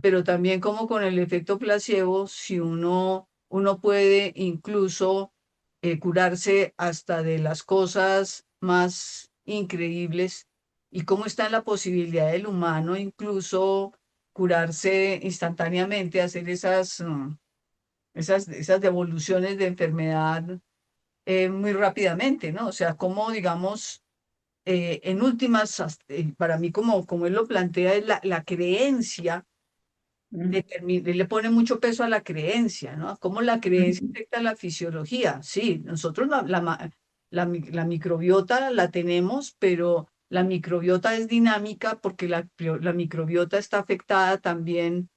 pero también como con el efecto placebo, si uno puede incluso curarse hasta de las cosas más increíbles y cómo está en la posibilidad del humano incluso curarse instantáneamente, hacer esas devoluciones de enfermedad muy rápidamente, ¿no? O sea, cómo, digamos, en últimas, para mí, como él lo plantea, es la creencia, él le pone mucho peso a la creencia, ¿no? Cómo la creencia afecta a la fisiología. Sí, nosotros la microbiota la tenemos, pero la microbiota es dinámica porque la microbiota está afectada también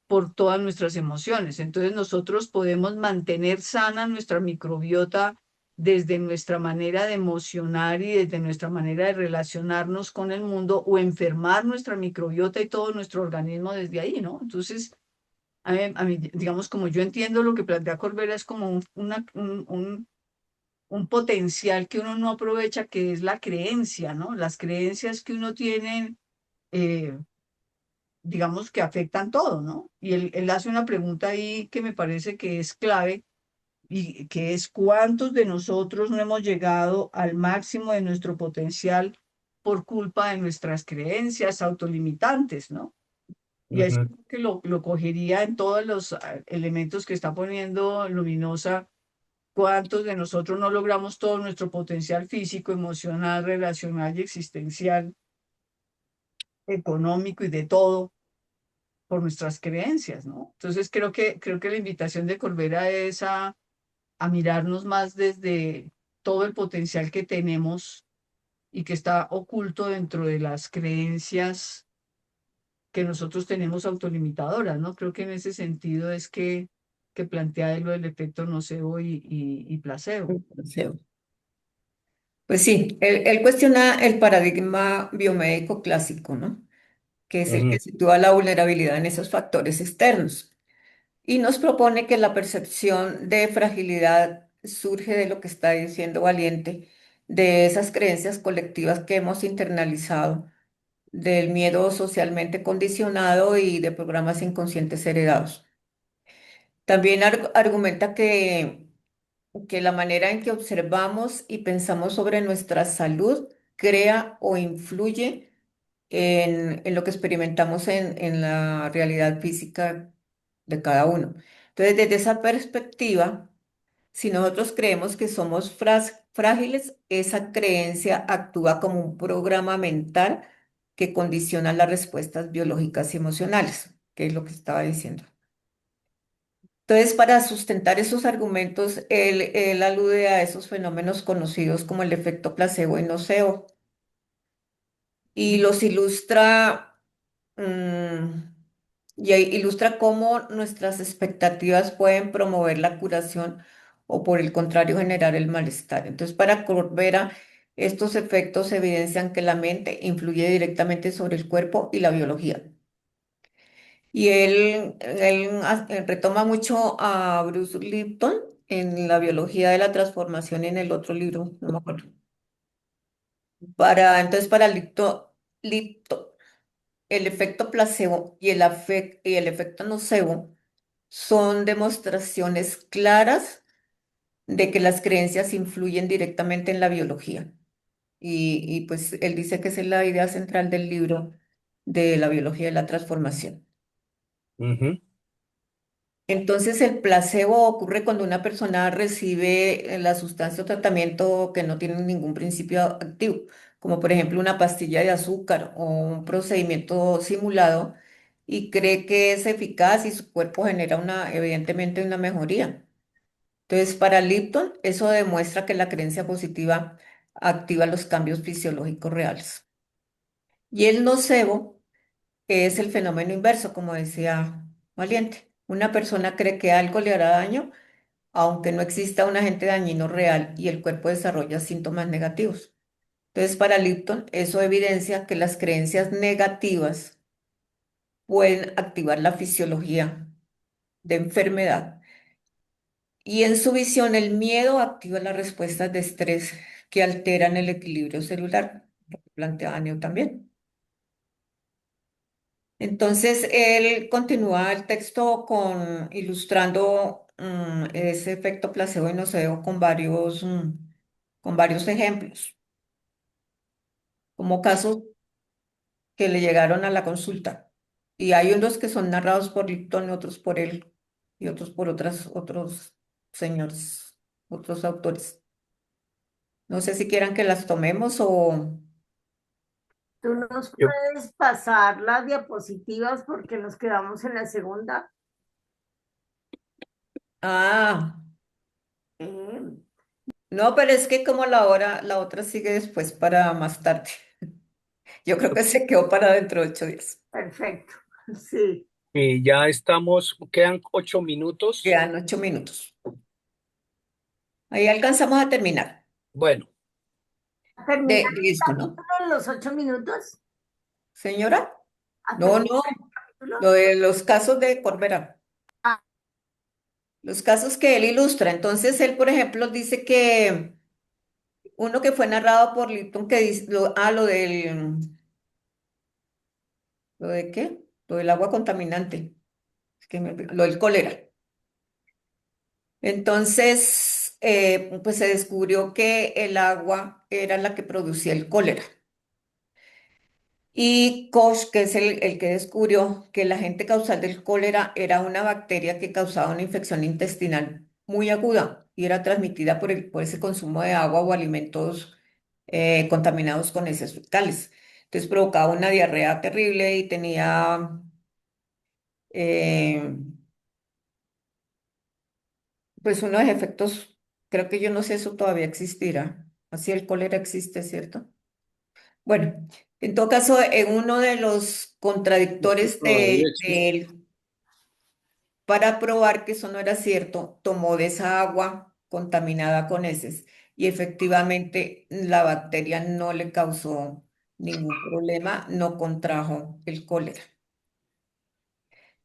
por todas nuestras emociones. Entonces nosotros podemos mantener sana nuestra microbiota desde nuestra manera de emocionar y desde nuestra manera de relacionarnos con el mundo o enfermar nuestra microbiota y todo nuestro organismo desde ahí, ¿no? Entonces, digamos, como yo entiendo lo que plantea Corbera, es como un potencial que uno no aprovecha, que es la creencia, ¿no? Las creencias que uno tiene, eh, digamos, que afectan todo, ¿no? Y él hace una pregunta ahí que me parece que es clave y que es ¿cuántos de nosotros no hemos llegado al máximo de nuestro potencial por culpa de nuestras creencias autolimitantes, ¿no? Y es Ujú. que lo cogería en todos los elementos que está poniendo Luminosa. ¿Cuántos de nosotros no logramos todo nuestro potencial físico, emocional, relacional y existencial, económico y de todo por nuestras creencias, ¿no? Entonces creo que la invitación de Corbera es a mirarnos más desde todo el potencial que tenemos y que está oculto dentro de las creencias que nosotros tenemos autolimitadoras, ¿no? Creo que en ese sentido es que plantea él lo del efecto nocebo y placebo. Placebo. Pues sí, él cuestiona el paradigma biomédico clásico, ¿no? Que es el que Ujú. sitúa la vulnerabilidad en esos factores externos. Y nos propone que la percepción de fragilidad surge de lo que está diciendo Valiente, de esas creencias colectivas que hemos internalizado, del miedo socialmente condicionado y de programas inconscientes heredados. También argumenta que la manera en que observamos y pensamos sobre nuestra salud crea o influye en lo que experimentamos en la realidad física de cada uno. Entonces, desde esa perspectiva, si nosotros creemos que somos frágiles, esa creencia actúa como un programa mental que condiciona las respuestas biológicas y emocionales, que es lo que estaba diciendo. Entonces, para sustentar esos argumentos, él alude a esos fenómenos conocidos como el efecto placebo y nocebo y los ilustra, mm, y ahí ilustra cómo nuestras expectativas pueden promover la curación o por el contrario generar el malestar. Entonces, para Corbera, estos efectos evidencian que la mente influye directamente sobre el cuerpo y la biología. Y él retoma mucho a Bruce Lipton en la biología de la transformación en el otro libro, no me acuerdo. Entonces, para Lipton, el efecto placebo y el efecto nocebo son demostraciones claras de que las creencias influyen directamente en la biología. Y pues él dice que esa es la idea central del libro de la biología de la transformación. Ujú. Entonces, el placebo ocurre cuando una persona recibe la sustancia o tratamiento que no tiene ningún principio activo, como por ejemplo una pastilla de azúcar o un procedimiento simulado, y cree que es eficaz y su cuerpo genera evidentemente una mejoría. Entonces, para Lipton, eso demuestra que la creencia positiva activa los cambios fisiológicos reales. Y el nocebo es el fenómeno inverso, como decía Valiente. Una persona cree que algo le hará daño aunque no exista un agente dañino real y el cuerpo desarrolla síntomas negativos. Entonces, para Lipton, eso evidencia que las creencias negativas pueden activar la fisiología de enfermedad. Y en su visión, el miedo activa las respuestas de estrés que alteran el equilibrio celular, lo que planteaba Neo también. Entonces, él continúa el texto ilustrando ese efecto placebo y nocebo con varios ejemplos, como casos que le llegaron a la consulta. Y hay unos que son narrados por Lipton, otros por él y otros por otros señores, otros autores. No sé si quieran que las tomemos o... ¿Tú nos Yo- puedes pasar las diapositivas porque nos quedamos en la segunda? Ah, Eh, no, pero es que como la otra sigue después para más tarde. Yo creo que se quedó para dentro de 8 días. perfecto, sí. ya estamos, quedan 8 minutos. Quedan 8 minutos. Ahí alcanzamos a terminar. Bueno, ¿Terminar Listo, ¿no? en los 8 minutos? Señora, ¿A no, terminar no, el capítulo? lo de los casos de Corbera, Ah, los casos que él ilustra. Entonces, él, por ejemplo, dice que uno que fue narrado por Lipton, que dice, ¿lo de qué? Lo del agua contaminante, es que lo del cólera. Entonces, pues se descubrió que el agua era la que producía el cólera. Y Koch, que es el que descubrió que el agente causal del cólera era una bacteria que causaba una infección intestinal muy aguda y era transmitida por ese consumo de agua o alimentos contaminados con heces fecales. Entonces provocaba una diarrea terrible y tenía eh, pues unos efectos, creo que yo no sé, eso todavía existirá. Así el cólera existe, ¿cierto? Bueno, en todo caso, en uno de los Esto contradictores todavía de existe. él, para probar que eso no era cierto, tomó de esa agua contaminada con heces y efectivamente la bacteria no le causó ningún problema, no contrajo el cólera.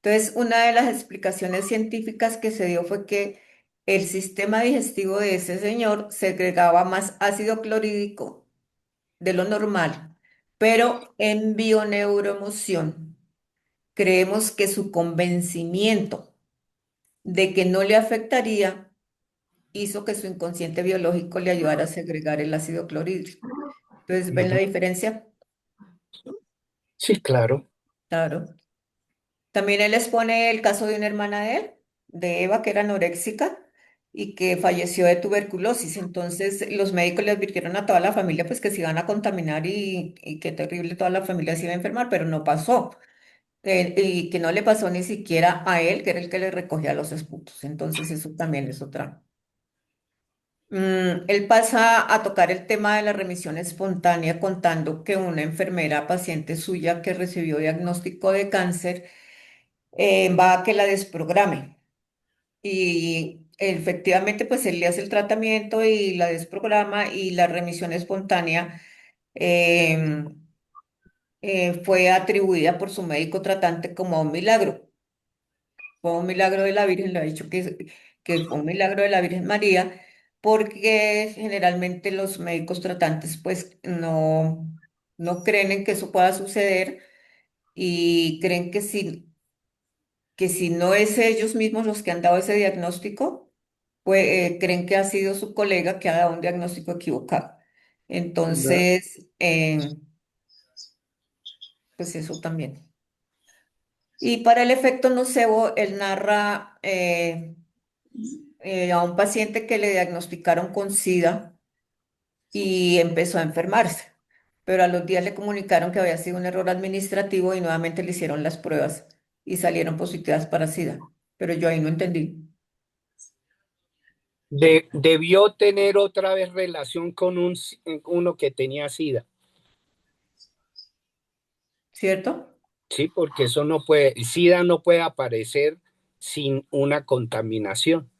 Entonces, una de las explicaciones científicas que se dio fue que el sistema digestivo de ese señor segregaba más ácido clorhídrico de lo normal, pero en bioneuroemoción creemos que su convencimiento de que no le afectaría hizo que su inconsciente biológico le ayudara a segregar el ácido clorhídrico. Entonces, ¿ven la diferencia? sí, claro. Claro. También él expone el caso de una hermana de él, de Eva, que era anoréxica y que falleció de tuberculosis. Entonces, los médicos le advirtieron a toda la familia pues que se iban a contaminar y qué terrible, toda la familia se iba a enfermar, pero no pasó. Y que no le pasó ni siquiera a él, que era el que le recogía los esputos. Entonces, eso también es otra. Él pasa a tocar el tema de la remisión espontánea contando que una enfermera paciente suya que recibió diagnóstico de cáncer va a que la desprograme. Y efectivamente, pues él le hace el tratamiento y la desprograma y la remisión espontánea em, fue atribuida por su médico tratante como un milagro. Fue un milagro de la Virgen, le ha dicho que fue un milagro de la Virgen María, porque generalmente los médicos tratantes pues no creen en que eso pueda suceder y creen que si no es ellos mismos los que han dado ese diagnóstico, pues creen que ha sido su colega que ha dado un diagnóstico equivocado. La- Entonces, pues eso también. Y para el efecto nocebo, él narra a un paciente que le diagnosticaron con SIDA y empezó a enfermarse, pero a los días le comunicaron que había sido un error administrativo y nuevamente le hicieron las pruebas y salieron positivas para SIDA, pero yo ahí no entendí, Debió tener otra vez relación con uno que tenía SIDA, ¿cierto? ¿sí? Porque eso no puede, SIDA no puede aparecer sin una contaminación.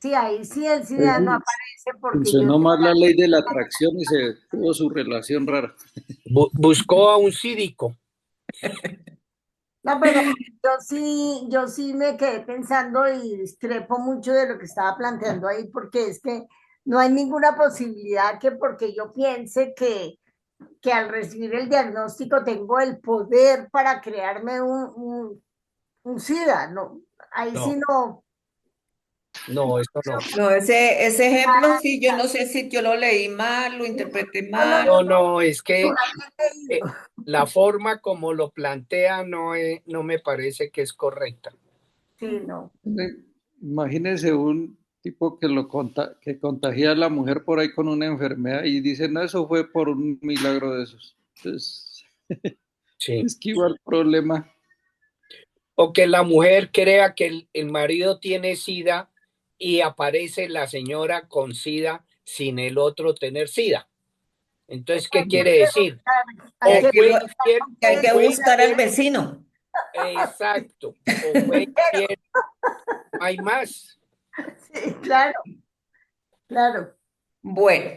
sí, ahí sí el SIDA no Eso aparece porque yo funcionó más la ley de la atracción y se tuvo su relación rara. Buscó a un sídico. no, pero yo sí me quedé pensando y discrepo mucho de lo que estaba planteando ahí, porque es que no hay ninguna posibilidad que porque yo piense que al recibir el diagnóstico tengo el poder para crearme un SIDA, no, ahí sí No, no. no, eso no. No, ese ejemplo sí, yo no sé si yo lo leí mal, lo interpreté No, no, mal. No, no, es que no, eh, la forma como lo plantea no me parece que es correcta. sí, no. Imagínese un tipo que contagia a la mujer por ahí con una enfermedad y dice, no, eso fue por un milagro de esos. Entonces, Sí. esquivar problema. O que la mujer crea que el marido tiene SIDA y aparece la señora con SIDA sin el otro tener SIDA. Entonces, ¿qué quiere decir? Hay O que fue preguntar infiel, con Que hay o que fue buscar al infiel, vecino. exacto, o fue infiel, no hay más. Sí, claro, claro. Bueno,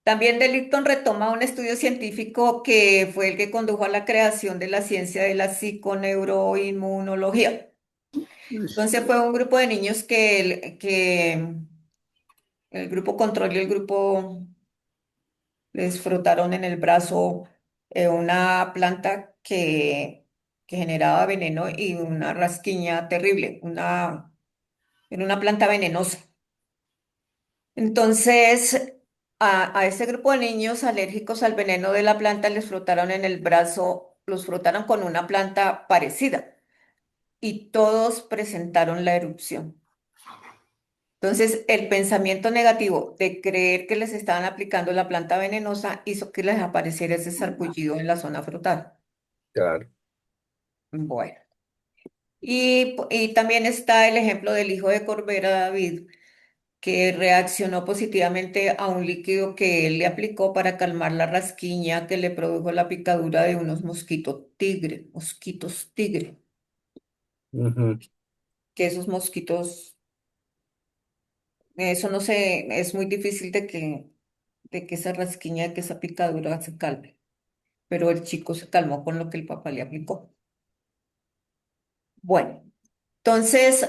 también Delicton retoma un estudio científico que fue el que condujo a la creación de la ciencia de la psiconeuroinmunología. Entonces fue un grupo de niños que el grupo control y el grupo les frotaron en el brazo una planta que generaba veneno y una rasquiña terrible, era una planta venenosa. Entonces, a ese grupo de niños alérgicos al veneno de la planta les frotaron en el brazo, los frotaron con una planta parecida y todos presentaron la erupción. Entonces, el pensamiento negativo de creer que les estaban aplicando la planta venenosa hizo que les apareciera ese sarpullido en la zona frotal. Claro. Bueno, y también está el ejemplo del hijo de Corbera, David, que reaccionó positivamente a un líquido que él le aplicó para calmar la rasquiña que le produjo la picadura de unos mosquitos tigre, Ujú. que esos mosquitos, eso no sé, es muy difícil de que esa rasquiña, de que esa picadura se calme, pero el chico se calmó con lo que el papá le aplicó. Bueno, entonces,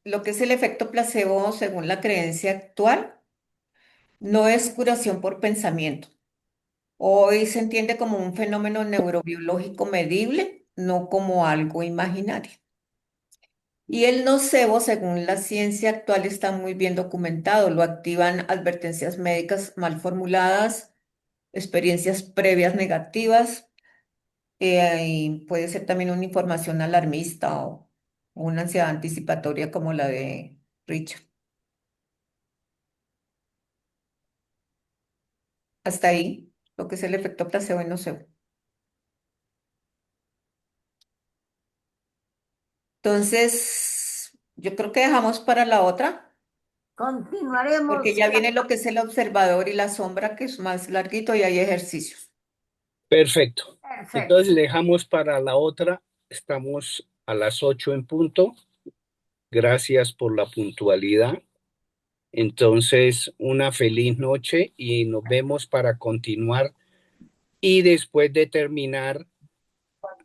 lo que es el efecto placebo según la creencia actual no es curación por pensamiento. Hoy se entiende como un fenómeno neurobiológico medible, no como algo imaginario. Y el nocebo, según la ciencia actual, está muy bien documentado. Lo activan advertencias médicas mal formuladas, experiencias previas negativas, y puede ser también una información alarmista o una ansiedad anticipatoria como la de Richard. Hasta ahí, lo que es el efecto placebo y nocebo. Entonces, yo creo que dejamos para la otra, porque Continuaremos. ya viene lo que es el observador y la sombra, que es más larguito y hay ejercicios. Perfecto. Perfecto. Entonces le dejamos para la otra. Estamos a las 8 en punto. Gracias por la puntualidad. Entonces, una feliz noche y nos vemos para continuar. Y después de terminar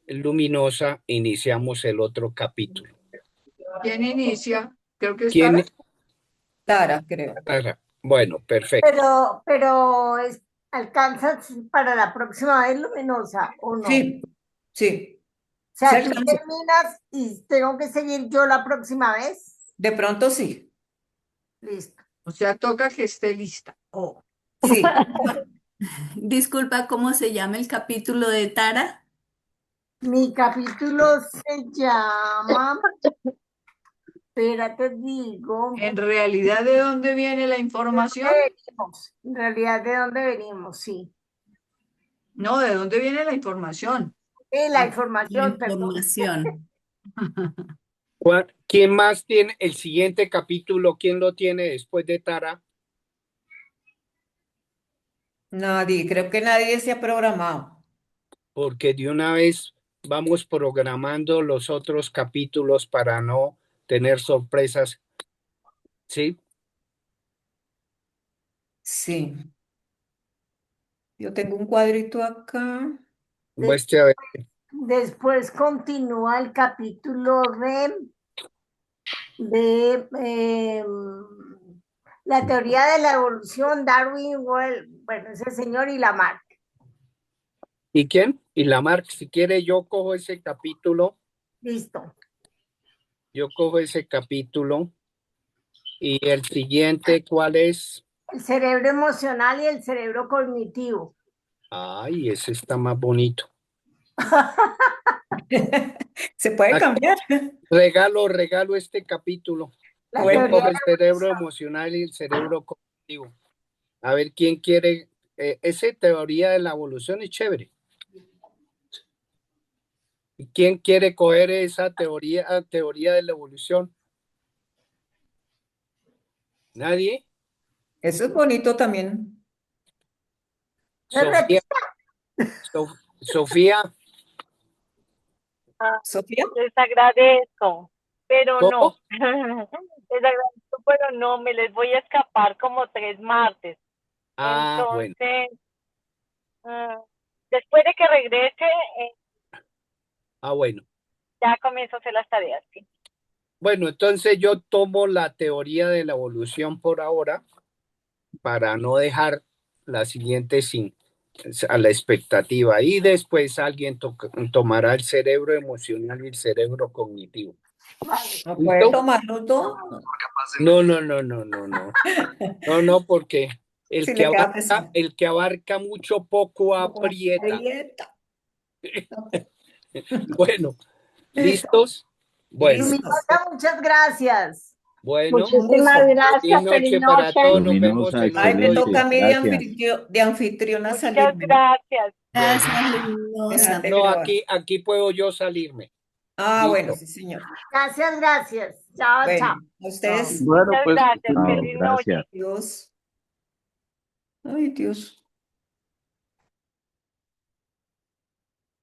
Luminosa, iniciamos el otro capítulo. ¿Quién inicia? Creo que ¿Quién? está. Tara, creo. Bueno, perfecto. Pero ¿alcanzas para la próxima vez, Luminosa, o no? O Sí, sí, se sea, tú alcanza. terminas y tengo que seguir yo la próxima vez. De pronto sí, Listo. O sea, toca que esté lista. Oh. sí. Disculpa, ¿cómo se llama el capítulo de Tara? Mi capítulo se llama, espérate, digo, En realidad, ¿de dónde viene la información? en realidad, ¿de dónde venimos? Sí. No, ¿de dónde viene la información? La La información, perdón. información. ¿Quién más tiene el siguiente capítulo? ¿Quién lo tiene después de Tara? Nadie, creo que nadie se ha programado. Porque de una vez vamos programando los otros capítulos para no tener sorpresas. ¿Sí? Sí. Yo tengo un cuadrito acá. Muestre a ver. Después continúa el capítulo de la teoría de la evolución, Darwin, bueno, ese señor y Lamarck. ¿Y quién? Y Lamarck, si quiere, yo cojo ese capítulo. Listo. Yo cojo ese capítulo. Y el siguiente, ¿cuál es? El cerebro emocional y el cerebro cognitivo. Ay, ese está más bonito. Se puede Aquí, cambiar. regalo este capítulo. La Yo Bueno, teoría cojo de el la cerebro evolución. emocional y el cerebro cognitivo. A ver quién quiere. Esa teoría de la evolución es chévere. ¿Quién quiere coger esa teoría de la evolución? ¿Nadie? Eso es bonito también. Sofía, Sofía, Ah, Sofía, les agradezco, pero no. ¿cómo? Les agradezco, pero no, me les voy a escapar como 3 martes. Ah, bueno. Entonces, después de que regrese, Bueno. ya comienzo a hacer las tareas, ¿sí? Bueno, entonces yo tomo la teoría de la evolución por ahora para no dejar la siguiente a la expectativa y después alguien tomará el cerebro emocional y el cerebro cognitivo. ¿no puede ¿Listo? tomarlo todo? No, porque Si le queda pesado. el que abarca mucho poco aprieta. Aprieta. Bueno, ¿listos? Bueno, Listos. Muchas gracias. bueno, Muchísimas Gusto. gracias, feliz feliz noche para noche. todos, nos vemos Luminosa, en Ay, me otro excelente. toca a día. mí Gracias. de anfitriona Muchas salirme, ¿no? gracias. Gracias, Bueno, luminosa. Déjate no, grabar. aquí puedo yo salirme. Ah, bueno, Listo. sí, señor. Gracias. Chao, Bueno, chao. a ustedes, Bueno, Muchas pues gracias. Chao, Feliz noche. gracias. Dios. Ay, Dios.